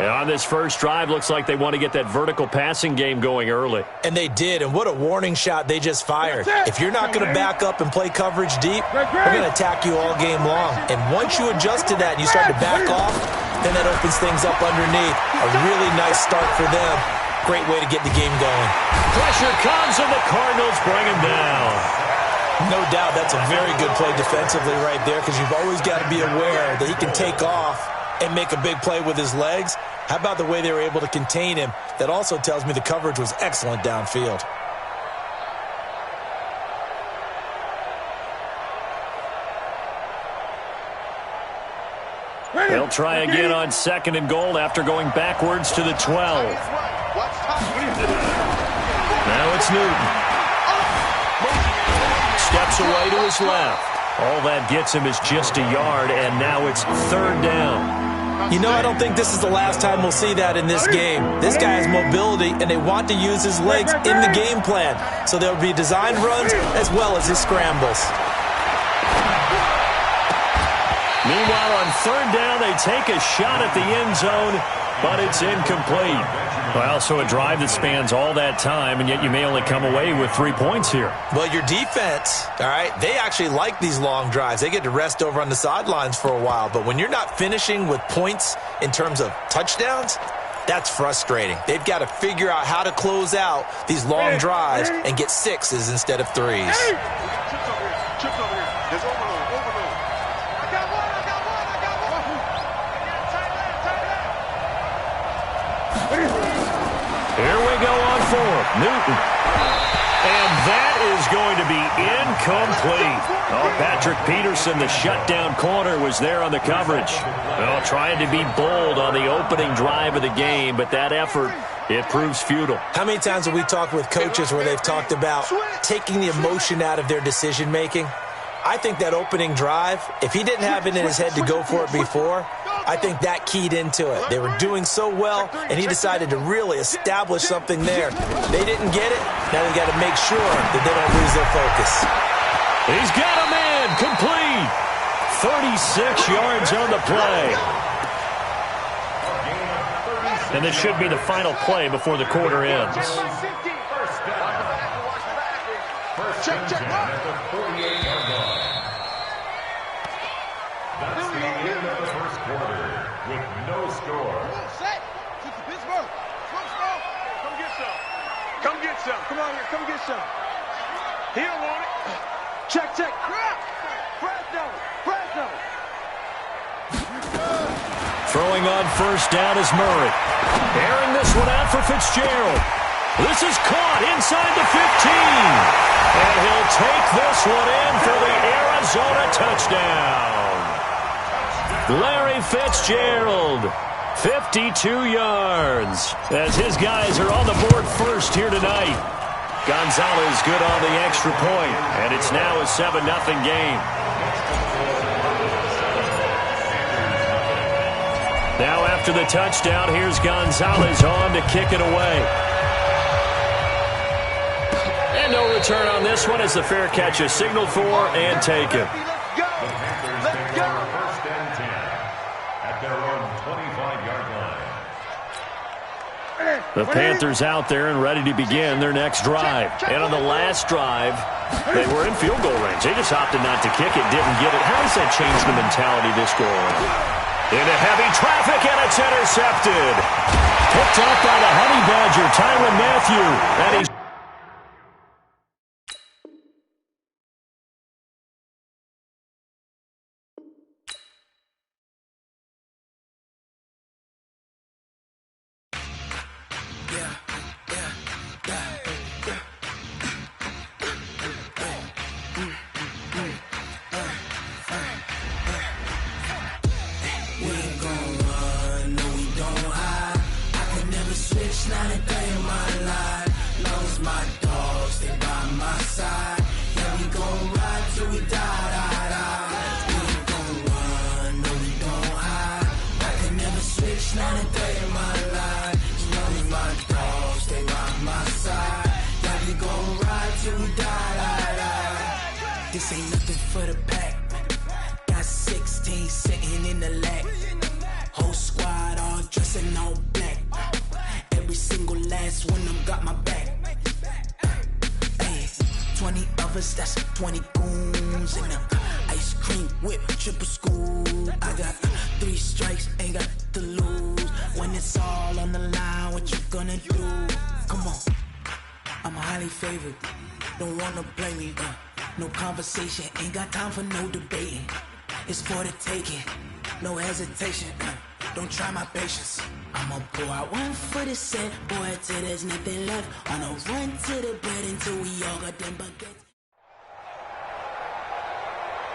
And on this first drive, looks like they want to get that vertical passing game going early. And they did, and what a warning shot they just fired. If you're not going to back up and play coverage deep, we're going to attack you all game long. And once you adjust to that and you start to back off, then that opens things up underneath. A really nice start for them. Great way to get the game going. Pressure comes, and the Cardinals bring him down. No doubt that's a very good play defensively right there, because you've always got to be aware that he can take off and make a big play with his legs. How about the way they were able to contain him? That also tells me the coverage was excellent downfield. They'll try again on second and goal after going backwards to the 12. Now it's Newton. Steps away to his left. All that gets him is just a yard, and now it's third down. You know, I don't think this is the last time we'll see that in this game. This guy has mobility, and they want to use his legs in the game plan. So there will be designed runs as well as his scrambles. Meanwhile, on third down, they take a shot at the end zone, but it's incomplete. Well, so a drive that spans all that time, and yet you may only come away with 3 points here. Well, your defense, all right, they actually like these long drives. They get to rest over on the sidelines for a while. But when you're not finishing with points in terms of touchdowns, that's frustrating. They've got to figure out how to close out these long drives and get 6s instead of 3s. Chips over here. There's overload. I got one. Here we go on fourth. Newton. And that is going to be Incomplete. Oh, Patrick Peterson, the shutdown corner, was there on the coverage. Well, trying to be bold on the opening drive of the game, but that effort, it proves futile. How many times have we talked with coaches where they've talked about taking the emotion out of their decision-making? I think that opening drive, if he didn't have it in his head to go for it before, I think that keyed into it. They were doing so well, and he decided to really establish something there. They didn't get it. Now they got to make sure that they don't lose their focus. He's got a man complete. 36 yards on the play. And this should be the final play before the quarter ends. Check, check, at the 48-yard line. That's the end of the first quarter with no score. Set. Pittsburgh. Come get some. Come get some. Come on here. Come get some. He don't want it. Check, check. Fresno. Throwing on first down is Murray. Airing this one out for Fitzgerald. This is caught inside the 15. And he'll take this one in for the Arizona touchdown. Larry Fitzgerald, 52 yards, as his guys are on the board first here tonight. Gonzalez good on the extra point, and it's now a 7-0 game. Now after the touchdown, here's Gonzalez on to kick it away. And no return on this one as the fair catch is signaled for and taken. Let's go. First and 10 at their own 25-yard line. The Panthers out there and ready to begin their next drive. And on the last drive, they were in field goal range. They just opted not to kick it, didn't get it. How does that change the mentality this go around? Into heavy traffic, and it's intercepted. Picked up by the Honey Badger, Tyrann Mathieu. And he's This ain't nothing for the pack. Got 16 sitting in the lag. Whole squad all dressing all black. Every single last one of them got my back. Hey, 20 of us, that's 20 goons in them. Ice cream whip, triple school. I got 3 strikes, ain't got to lose. When it's all on the line, what you gonna do? Come on, I'm highly favored. Don't wanna play me, no conversation, ain't got time for no debating. It's for the taking, no hesitation. Don't try my patience. I'ma pour out one for the set, boy, till there's nothing left. On a run to the bread until we all got them baguettes.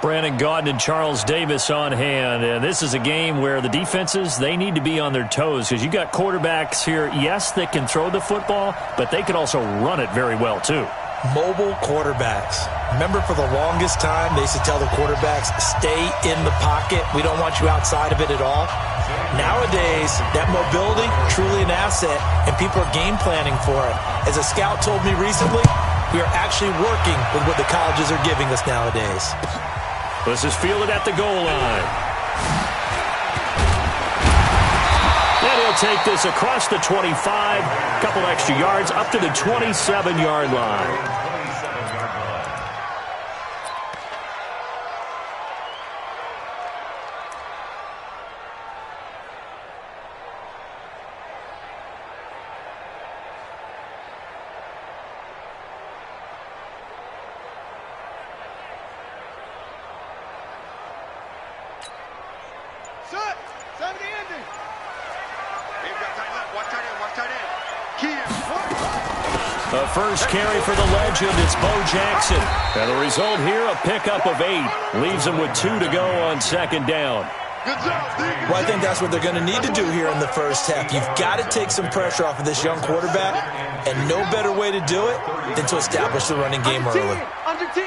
Brandon Gaudin and Charles Davis on hand. And this is a game where the defenses, they need to be on their toes because you got quarterbacks here, yes, that can throw the football, but they can also run it very well too. Mobile quarterbacks. Remember, for the longest time, they used to tell the quarterbacks, stay in the pocket. We don't want you outside of it at all. Nowadays, that mobility, truly an asset, and people are game planning for it. As a scout told me recently, we are actually working with what the colleges are giving us nowadays. This is fielded at the goal line. And he'll take this across the 25, a couple extra yards, up to the 27-yard line. The first carry for the legend, it's Bo Jackson. And the result here, a pickup of 8. Leaves him with 2 to go on second down. Well, I think that's what they're going to need to do here in the first half. You've got to take some pressure off of this young quarterback, and no better way to do it than to establish the running game early. Under 10.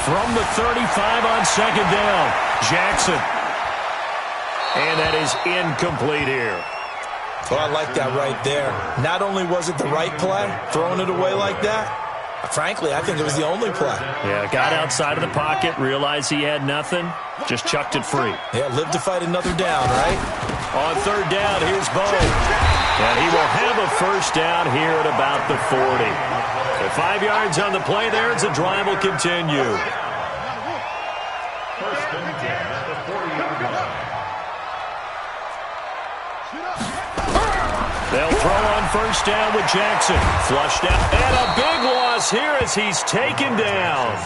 From the 35 on second down, Jackson. And that is incomplete here. Well, I like that right there. Not only was it the right play, throwing it away like that, frankly, I think it was the only play. Yeah, got outside of the pocket, realized he had nothing, just chucked it free. Yeah, live to fight another down, right? On third down, here's Bo. And he will have a first down here at about the 40. So 5 yards on the play there as the drive will continue. First and 10 at the 40-yard line. They'll throw on first down with Jackson. Flushed out. And a big loss here as he's taken down.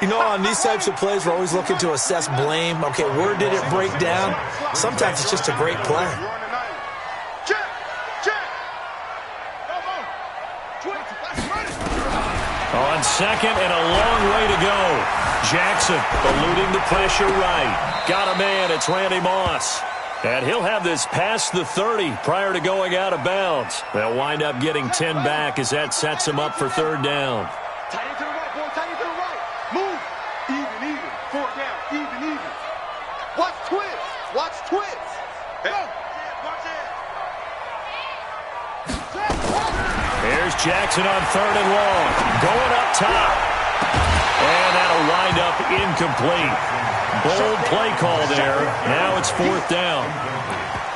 You know, on these types of plays, we're always looking to assess blame. Okay, where did it break down? Sometimes it's just a great play. On second and a long way to go. Jackson eluding the pressure right. Got a man. It's Randy Moss. And he'll have this past the 30 prior to going out of bounds. They'll wind up getting 10 back as that sets him up for third down. Tight end to the right, boy. Tight end to the right. Move. Even. Fourth down. Even. Watch twist. Go. Watch it. Here's Jackson on third and long. Going up top. And that'll wind up incomplete. Bold play call there. Now it's fourth down.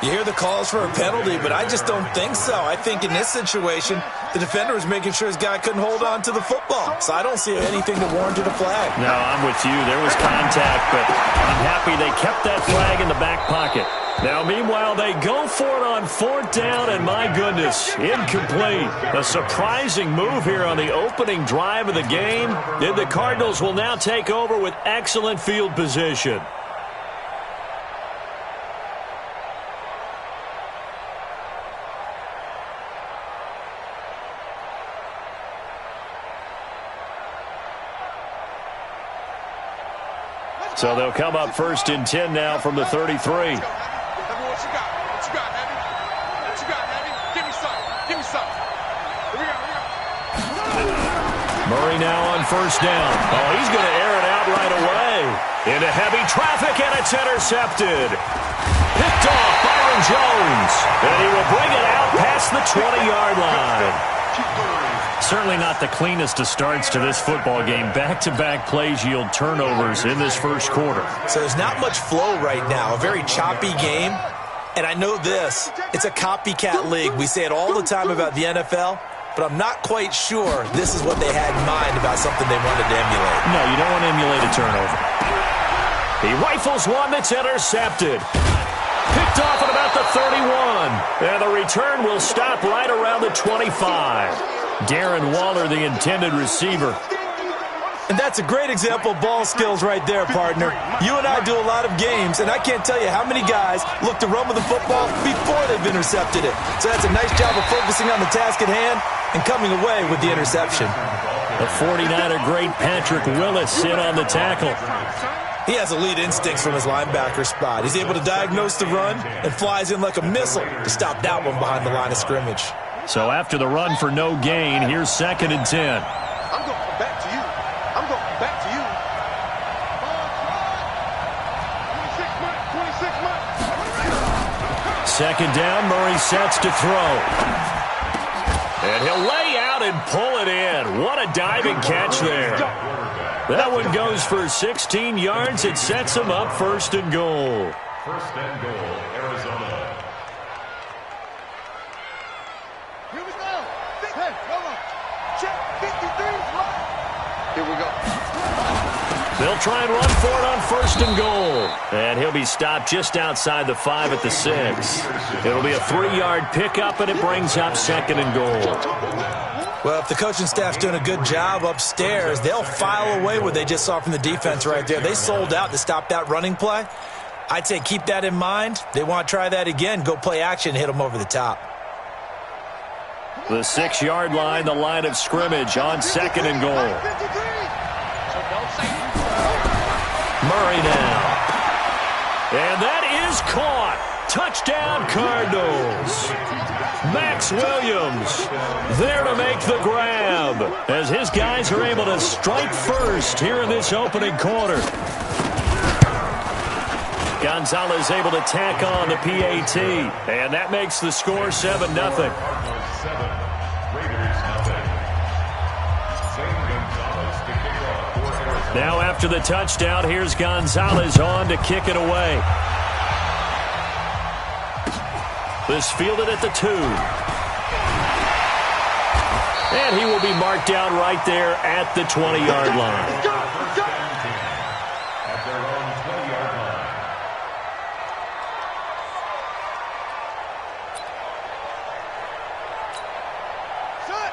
You hear the calls for a penalty, but I just don't think so. I think in this situation, the defender was making sure his guy couldn't hold on to the football. So I don't see anything that warranted a flag. No, I'm with you. There was contact, but I'm happy they kept that flag in the back pocket. Now, meanwhile, they go for it on fourth down, and my goodness, incomplete. A surprising move here on the opening drive of the game. And the Cardinals will now take over with excellent field position. So they'll come up first and 10 now from the 33. Murray now on first down. Oh, he's going to air it out right away. Into heavy traffic, and it's intercepted. Picked off Byron Jones. And he will bring it out past the 20-yard line. Certainly not the cleanest of starts to this football game. Back-to-back plays yield turnovers in this first quarter. So there's not much flow right now. A very choppy game. And I know this. It's a copycat league. We say it all the time about the NFL. But I'm not quite sure this is what they had in mind about something they wanted to emulate. No, you don't want to emulate a turnover. He rifles one that's intercepted. Picked off at about the 31. And the return will stop right around the 25. Darren Waller, the intended receiver. And that's a great example of ball skills right there, partner. You and I do a lot of games, and I can't tell you how many guys look to run with the football before they've intercepted it. So that's a nice job of focusing on the task at hand and coming away with the interception. The 49er great Patrick Willis in on the tackle. He has elite instincts from his linebacker spot. He's able to diagnose the run and flies in like a missile to stop that one behind the line of scrimmage. So after the run for no gain, here's second and 10. I'm going to come back to you. I'm going to come back to you. 26 months. Second down, Murray sets to throw. And he'll lay out and pull it in. What a diving catch there. That one goes for 16 yards. It sets him up first and goal. First and goal, Arizona. Here we go. Hey, come on. Check 53. Here we go. They'll try and run for it on first and goal. And he'll be stopped just outside the 5 at the 6. It'll be a 3-yard pickup, and it brings up second and goal. Well, if the coaching staff's doing a good job upstairs, they'll file away what they just saw from the defense right there. They sold out to stop that running play. I'd say keep that in mind. They want to try that again. Go play action, hit them over the top. The 6-yard line, the line of scrimmage on 2nd and goal. Murray now. And that is caught. Touchdown, Cardinals. Max Williams there to make the grab as his guys are able to strike first here in this opening quarter. Gonzalez able to tack on the PAT, and that makes the score 7-0. Now after the touchdown, here's Gonzalez on to kick it away. This fielded at the 2. And he will be marked down right there at the 20-yard line.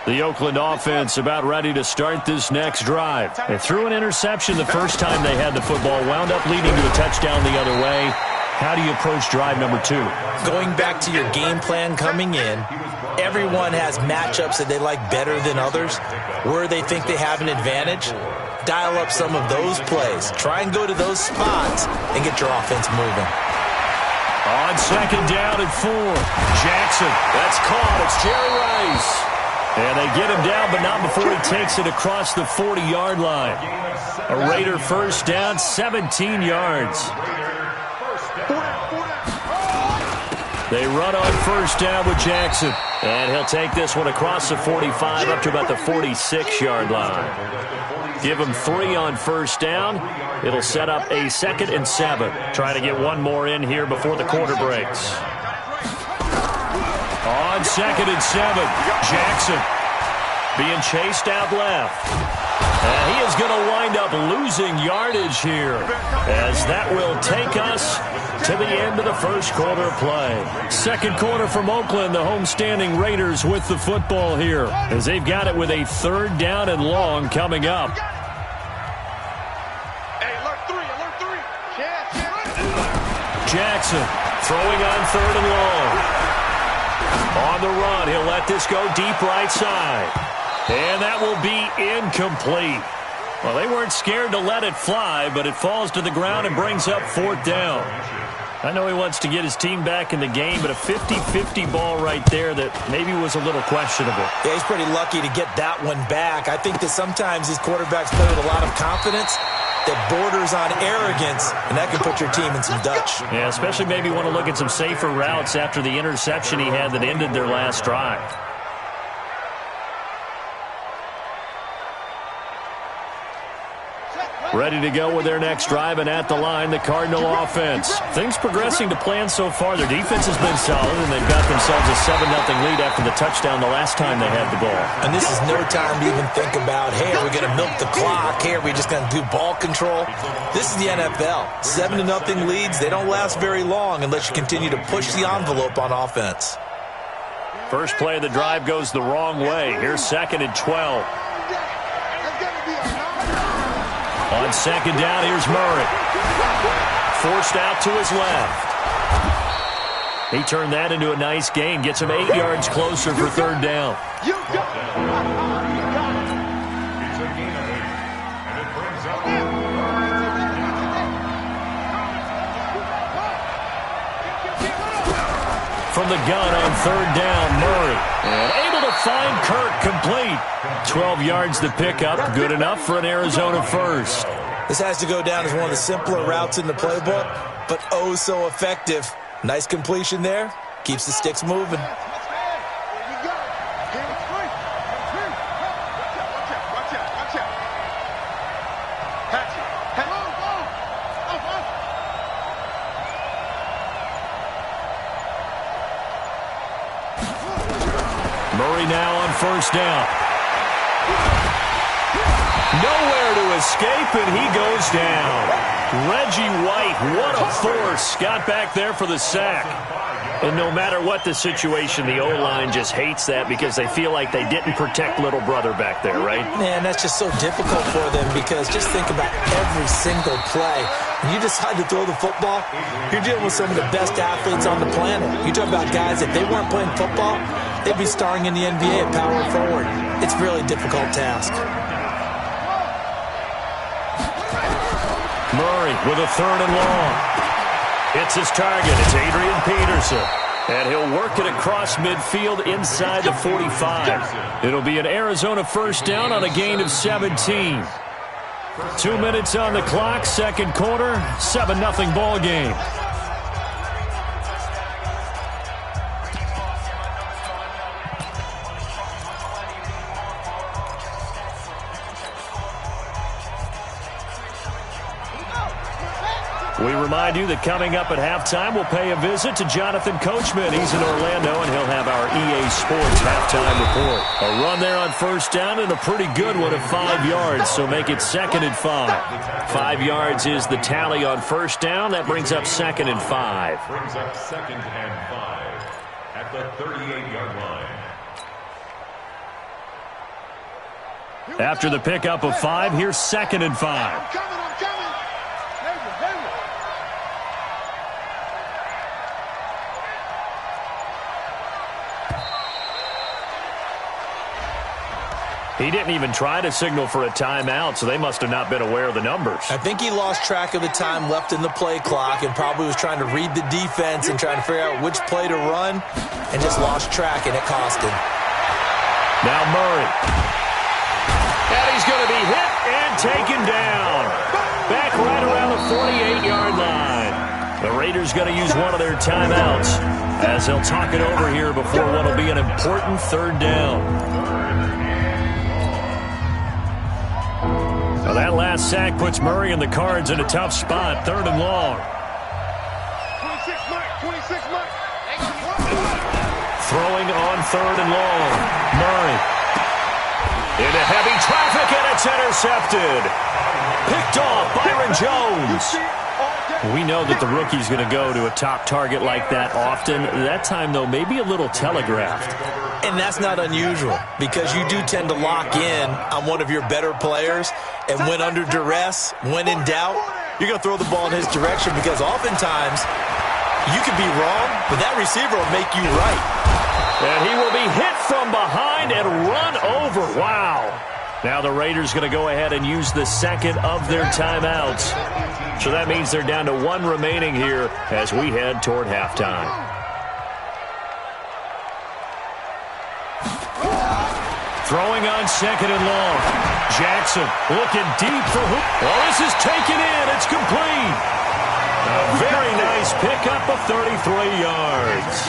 The Oakland offense about ready to start this next drive. They threw an interception the first time they had the football, wound up leading to a touchdown the other way. How do you approach drive number 2? Going back to your game plan coming in, everyone has matchups that they like better than others. Where they think they have an advantage, dial up some of those plays. Try and go to those spots and get your offense moving. On 2nd down and 4. Jackson, that's caught. It's Jerry Rice. And they get him down, but not before he takes it across the 40-yard line. A Raider first down, 17 yards. They run on first down with Jackson. And he'll take this one across the 45 up to about the 46-yard line. Give him 3 on first down. It'll set up a 2nd and 7. Trying to get one more in here before the quarter breaks. On 2nd and 7, Jackson being chased out left. And he is going to wind up losing yardage here as that will take us to the end of the first quarter of play. Second quarter from Oakland, the homestanding Raiders with the football here as they've got it with a 3rd down and long coming up. Jackson throwing on 3rd and long. On the run, he'll let this go deep right side. And that will be incomplete. Well, they weren't scared to let it fly, but it falls to the ground and brings up 4th down. I know he wants to get his team back in the game, but a 50-50 ball right there that maybe was a little questionable. Yeah, he's pretty lucky to get that one back. I think that sometimes these quarterbacks play with a lot of confidence that borders on arrogance, and that can put your team in some Dutch. Yeah, especially maybe want to look at some safer routes after the interception he had that ended their last drive. Ready to go with their next drive, and at the line, the Cardinal offense. Things progressing to plan so far. Their defense has been solid, and they've got themselves a 7-0 lead after the touchdown the last time they had the ball. And this is no time to even think about, hey, are we going to milk the clock? Hey, are we just going to do ball control? This is the NFL. 7-0 leads, they don't last very long unless you continue to push the envelope on offense. First play of the drive goes the wrong way. Here's 2nd and 12. On 2nd down, here's Murray. Forced out to his left. He turned that into a nice gain. Gets him 8 yards closer for 3rd down. From the gun on 3rd down, Murray. And able to find Kirk complete. 12 yards to pick up. Good enough for an Arizona first. This has to go down as one of the simpler routes in the playbook, but oh so effective. Nice completion there. Keeps the sticks moving. Murray now on first down. Nowhere to escape, and he goes down. Reggie White, what a force. Got back there for the sack. And no matter what the situation, the O-line just hates that because they feel like they didn't protect little brother back there, right? Man, that's just so difficult for them because just think about every single play. When you decide to throw the football, you're dealing with some of the best athletes on the planet. You talk about guys, if they weren't playing football, they'd be starring in the NBA at power forward. It's a really difficult task. Murray with a 3rd and long. It's his target. It's Adrian Peterson. And he'll work it across midfield inside the 45. It'll be an Arizona first down on a gain of 17. 2 minutes on the clock, second quarter, 7-0 ball game. We remind you that coming up at halftime, we'll pay a visit to Jonathan Coachman. He's in Orlando, and he'll have our EA Sports halftime report. A run there on first down, and a pretty good one of 5 yards, so make it 2nd and 5. 5 yards is the tally on first down. That brings up 2nd and 5. Brings up 2nd and 5 at the 38-yard line. After the pickup of 5, here's 2nd and 5. He didn't even try to signal for a timeout, so they must have not been aware of the numbers. I think he lost track of the time left in the play clock and probably was trying to read the defense and trying to figure out which play to run and just lost track, and it cost him. Now Murray. And he's going to be hit and taken down. Back right around the 48-yard line. The Raiders going to use one of their timeouts as they'll talk it over here before what will be an important 3rd down. Well, that last sack puts Murray and the Cards in a tough spot. 3rd and long. 26 Mike. Throwing on 3rd and long. Murray. Into heavy traffic, and it's intercepted. Picked off Byron Jones. We know that the rookie's going to go to a top target like that often. That time, though, maybe a little telegraphed. And that's not unusual because you do tend to lock in on one of your better players, and when under duress, when in doubt, you're going to throw the ball in his direction because oftentimes you could be wrong, but that receiver will make you right. And he will be hit from behind and run over. Wow. Now the Raiders going to go ahead and use the 2nd of their timeouts. So that means they're down to 1 remaining here as we head toward halftime. Throwing on 2nd and long. Jackson looking deep for hoop. Oh, this is taken in. It's complete. A very nice pickup of 33 yards.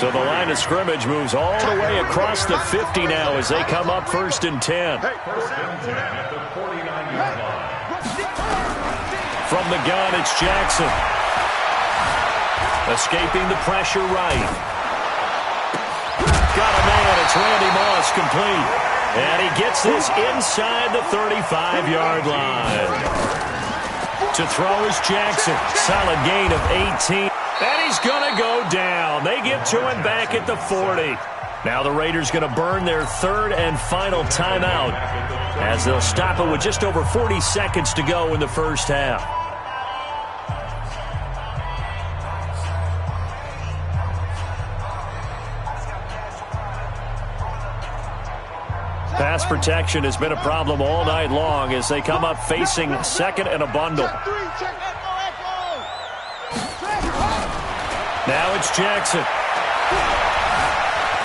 So the line of scrimmage moves all the way across the 50 now as they come up 1st and 10. First and 10 at the 49-yard line. From the gun, it's Jackson. Escaping the pressure right. Got a man. It's Randy Moss complete. And he gets this inside the 35-yard line. To throw is Jackson. Solid gain of 18. And he's going to go down. They get to him back at the 40. Now the Raiders going to burn their 3rd and final timeout as they'll stop it with just over 40 seconds to go in the first half. Pass protection has been a problem all night long as they come up facing 2nd and a bundle. Now it's Jackson.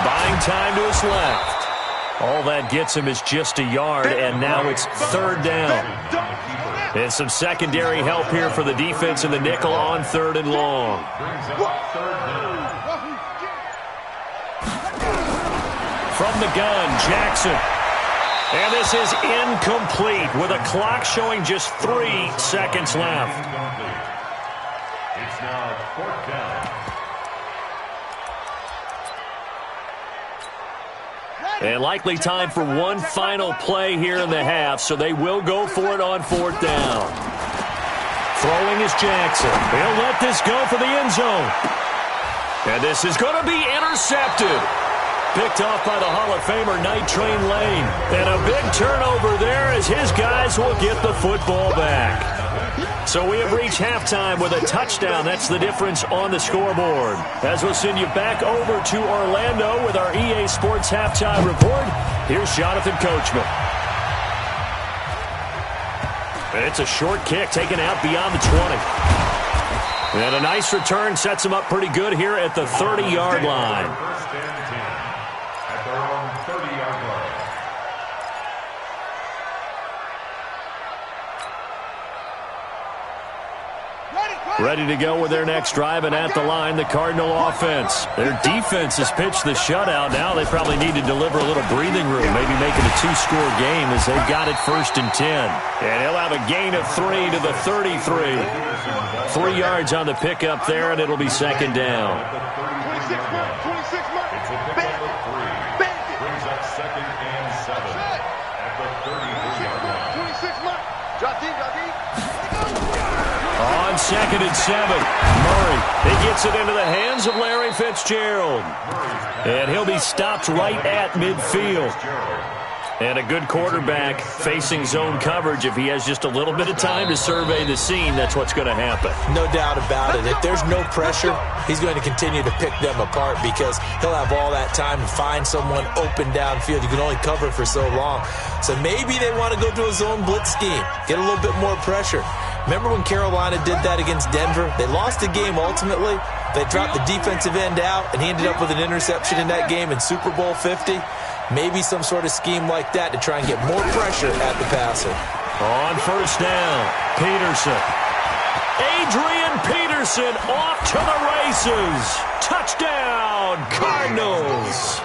Buying time to his left. All that gets him is just a yard, and now it's 3rd down. And some secondary help here for the defense in the nickel on 3rd and long. From the gun, Jackson. And this is incomplete with a clock showing just 3 seconds left. It's now 4th down. And likely time for one final play here in the half, so they will go for it on 4th down. Throwing is Jackson. He'll let this go for the end zone. And this is going to be intercepted. Picked off by the Hall of Famer Night Train Lane. And a big turnover there as his guys will get the football back. So we have reached halftime with a touchdown. That's the difference on the scoreboard. As we'll send you back over to Orlando with our EA Sports Halftime Report, here's Jonathan Coachman. And it's a short kick taken out beyond the 20. And a nice return sets him up pretty good here at the 30-yard line. First and 10 at their own 30-yard line. Ready to go with their next drive, and at the line, the Cardinal offense. Their defense has pitched the shutout. Now they probably need to deliver a little breathing room, maybe make it a two-score game as they've got it first and 10. And he'll have a gain of 3 to the 33. 3 yards on the pickup there, and it'll be second down. 26 mark. It's a pickup of 3. Brings up second and 7 at the 33-yard line. 26 mark. Drop deep. On second and 7, Murray. He gets it into the hands of Larry Fitzgerald. And he'll be stopped right at midfield. And a good quarterback facing zone coverage. If he has just a little bit of time to survey the scene, that's what's going to happen. No doubt about it. If there's no pressure, he's going to continue to pick them apart because he'll have all that time to find someone open downfield. You can only cover for so long. So maybe they want to go to a zone blitz scheme, get a little bit more pressure. Remember when Carolina did that against Denver? They lost the game ultimately. They dropped the defensive end out, and he ended up with an interception in that game in Super Bowl 50. Maybe some sort of scheme like that to try and get more pressure at the passer. On first down, Peterson. Adrian Peterson off to the races. Touchdown, Cardinals.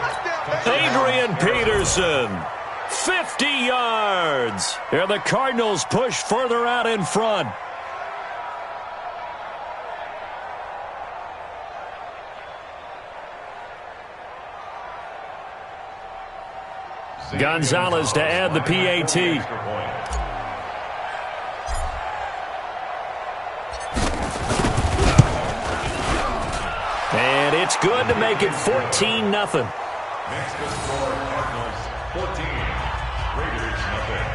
Adrian Peterson. 50 yards. And the Cardinals push further out in front. Gonzalez to add the PAT. And it's good to make it 14-0. Next to score, Cardinals 14, Raiders nothing.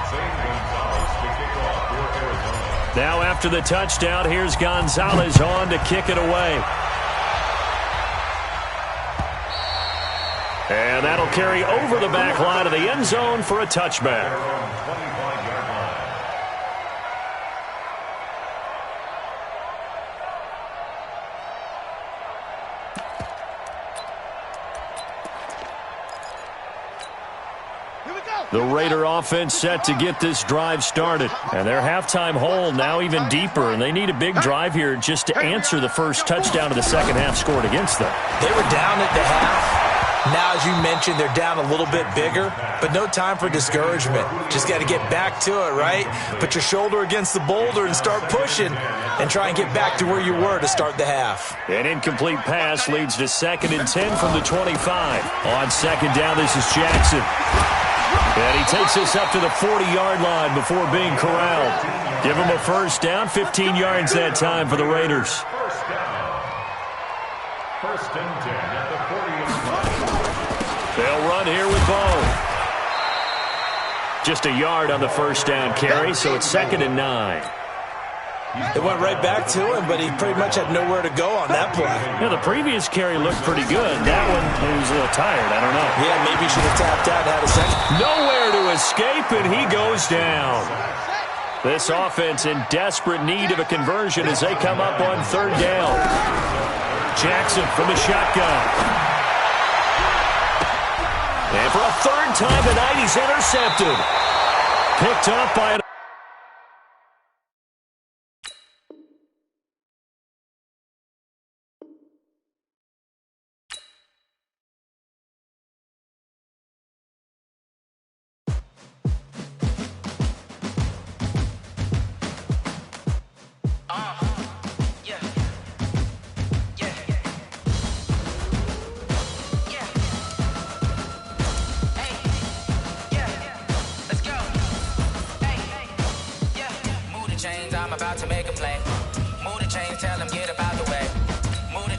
Zane Gonzalez to kick off for Arizona. Now after the touchdown, here's Gonzalez on to kick it away. And that'll carry over the back line of the end zone for a touchback. The Raider offense set to get this drive started. And their halftime hole now even deeper, and they need a big drive here just to answer the first touchdown of the second half scored against them. They were down at the half. Now, as you mentioned, they're down a little bit bigger, but no time for discouragement. Just got to get back to it, right? Put your shoulder against the boulder and start pushing and try and get back to where you were to start the half. An incomplete pass leads to second and 10 from the 25. On second down, this is Jackson. And he takes this up to the 40-yard line before being corralled. Give him a first down, 15 yards that time for the Raiders. First down. First and 10 at the 40-yard line. They'll run here with Bone. Just a yard on the first down carry, so it's second and 9. It went right back to him, but he pretty much had nowhere to go on that play. Yeah, the previous carry looked pretty good. That one, he was a little tired. I don't know. Yeah, maybe he should have tapped out and had a second. Nowhere to escape, and he goes down. This offense in desperate need of a conversion as they come up on third down. Jackson from the shotgun. And for a third time tonight, he's intercepted. Picked up by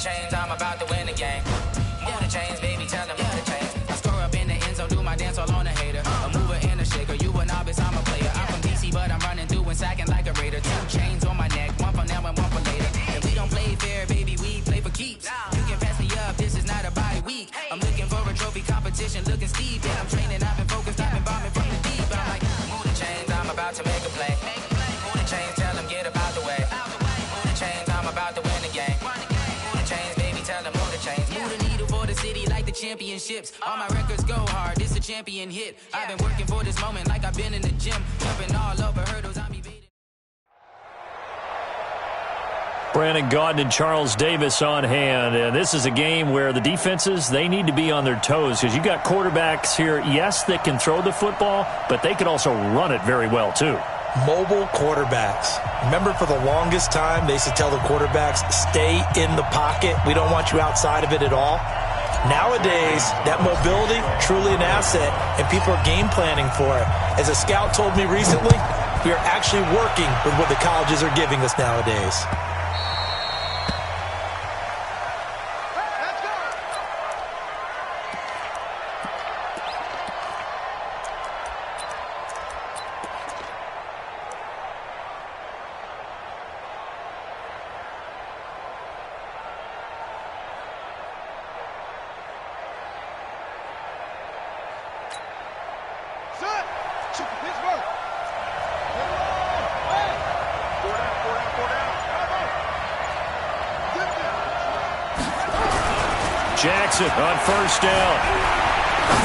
chains, I'm about to win the game. Move the chains, baby, tell them move the chains. I score up in the end zone, do my dance all on a hater. A mover and a shaker, you a novice, I'm a player. I'm from DC, but I'm running through and sacking like a raider. 2 chains on my neck, one for now and one for later. And we don't play fair, baby, we play for keeps. You can pass me up, this is not a bye week. I'm looking for a trophy competition, looking steep. And I'm training, I've been focused, I've been bombing from the deep. I'm like, move the chains, I'm about to make a play. Move the chains, tell them get about the way. Move the chains, I'm about to win the game. Move the chains, baby, tell them move the chains. Move the needle for the city like the championships. All my records go hard, it's a champion hit. I've been working for this moment like I've been in the gym. Jumping all over hurdles, I'm evading. Brandon Gaudin and Charles Davis on hand. And this is a game where the defenses, they need to be on their toes because you got quarterbacks here, yes, that can throw the football, but they can also run it very well too. Mobile quarterbacks. Remember, for the longest time, they used to tell the quarterbacks, stay in the pocket. We don't want you outside of it at all. Nowadays, that mobility, truly an asset, and people are game planning for it. As a scout told me recently, we are actually working with what the colleges are giving us nowadays. Jackson on first down.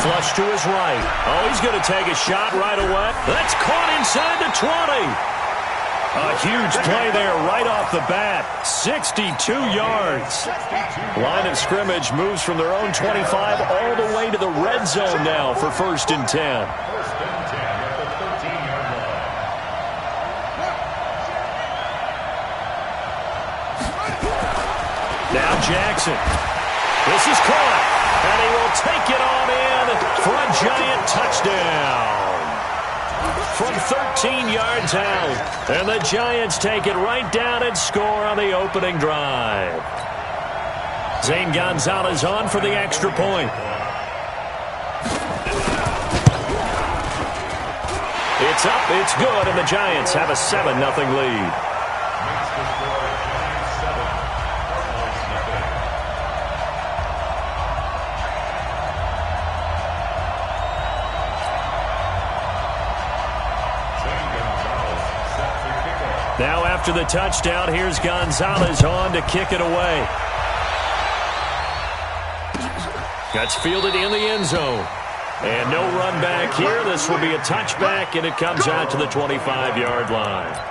Flush to his right. Oh, he's going to take a shot right away. That's caught inside the 20. A huge play there right off the bat. 62 yards. Line of scrimmage moves from their own 25 all the way to the red zone now for 1st and 10. 1st and 10 at the 13-yard line. Now Jackson. This is caught, and he will take it on in for a giant touchdown. From 13 yards out, and the Giants take it right down and score on the opening drive. Zane Gonzalez on for the extra point. It's up, it's good, and the Giants have a 7-0 lead. Makes the score Giants 7, Cardinals nothing. Now after the touchdown, here's Gonzalez on to kick it away. That's fielded in the end zone. And no run back here. This will be a touchback, and it comes out to the 25-yard line.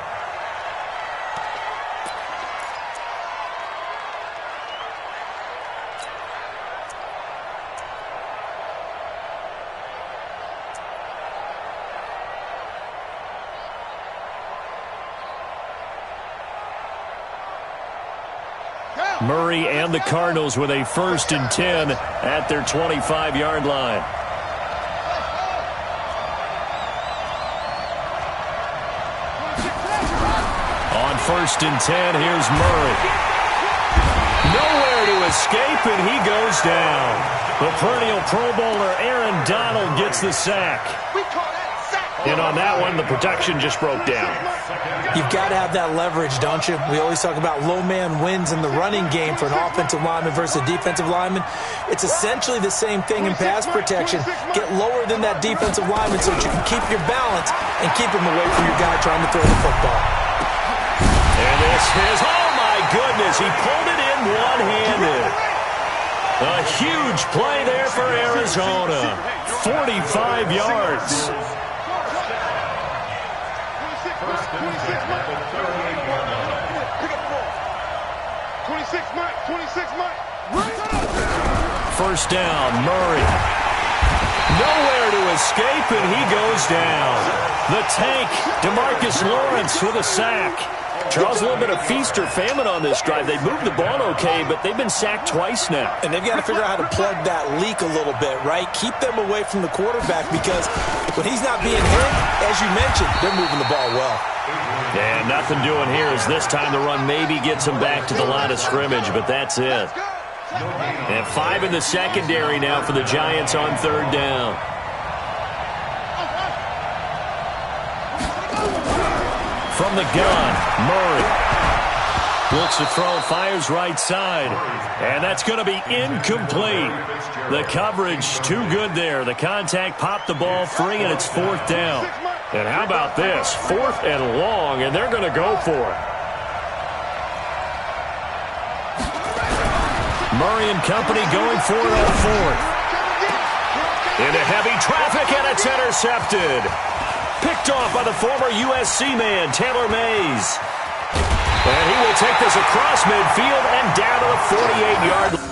Murray and the Cardinals with a 1st and 10 at their 25-yard line. On 1st and 10, here's Murray. Nowhere to escape, and he goes down. The perennial Pro Bowler Aaron Donald gets the sack. And on that one, the protection just broke down. You've got to have that leverage, don't you? We always talk about low man wins in the running game for an offensive lineman versus a defensive lineman. It's essentially the same thing in pass protection. Get lower than that defensive lineman so that you can keep your balance and keep him away from your guy trying to throw the football. And this is, oh my goodness, he pulled it in one-handed. A huge play there for Arizona. 45 yards. 1st down, Murray. Nowhere to escape, and he goes down. The tank, DeMarcus Lawrence with a sack. Charles, a little bit of feast or famine on this drive. They moved the ball okay, but they've been sacked twice now. And they've got to figure out how to plug that leak a little bit, right? Keep them away from the quarterback because when he's not being hit, as you mentioned, they're moving the ball well. And nothing doing here as this time the run maybe gets him back to the line of scrimmage, but that's it. And 5 in the secondary now for the Giants on 3rd down. From the gun, Murray. Looks to throw, fires right side. And that's going to be incomplete. The coverage too good there. The contact popped the ball free, and it's 4th down. And how about this? 4th and long, and they're going to go for it. Murray and company going for it on 4th. Into heavy traffic, and it's intercepted. Picked off by the former USC man, Taylor Mays. And he will take this across midfield and down to the 48-yard line.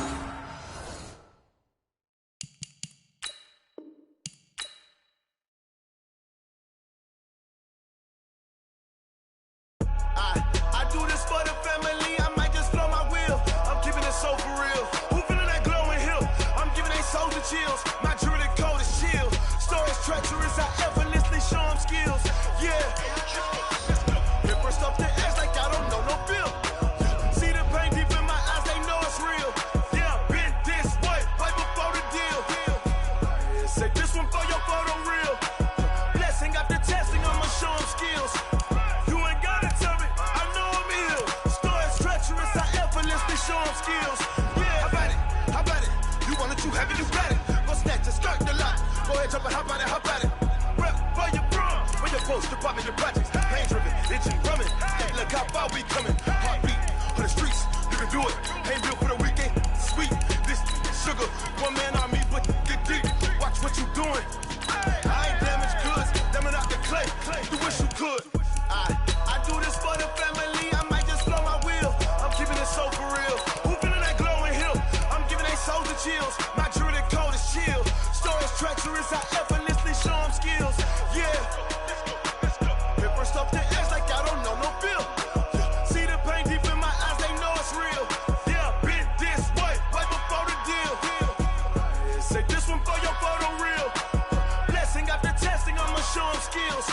I do this for the family, I might just blow my wheel. I'm keeping it so for real. Who feeling that glowing hill? I'm giving they soldier chills. My jewelry code is chill. Stories treacherous, I effortlessly show them skills. Yeah. Hit first off the edge like I don't know no bill. See the pain deep in my eyes, they know it's real. Yeah, been this way, way before the deal. Say this one for your photo real. Blessing after testing, I'ma show them skills. Show them skills. Yeah, how about it? You want it, you have it, you got it. Go snatch it, skirt the lot. Go ahead, jump it, how about it? Rep for your bro. Where your post, department, your projects. Pain driven, itching, drumming. Hey, look how far we coming. Heartbeat on the streets, you can do it. Ain't built for the weekend. Sweet, this sugar. One man army, but get deep. Watch what you doing. I ain't damaged goods, damn out the clay. You wish you could. I do this for the family. I might just blow my wheel. I'm keeping it so for real. Who feeling that glowing hill? I'm giving they soldier chills. My jewelry code is chill. Stories treacherous, I effortlessly show them skills. Yeah. Hit first off the edge like I don't know no bill. See the pain deep in my eyes, they know it's real. Yeah, been this way, way before the deal. Say this one for your photo real. Blessing after testing, I'ma show them skills.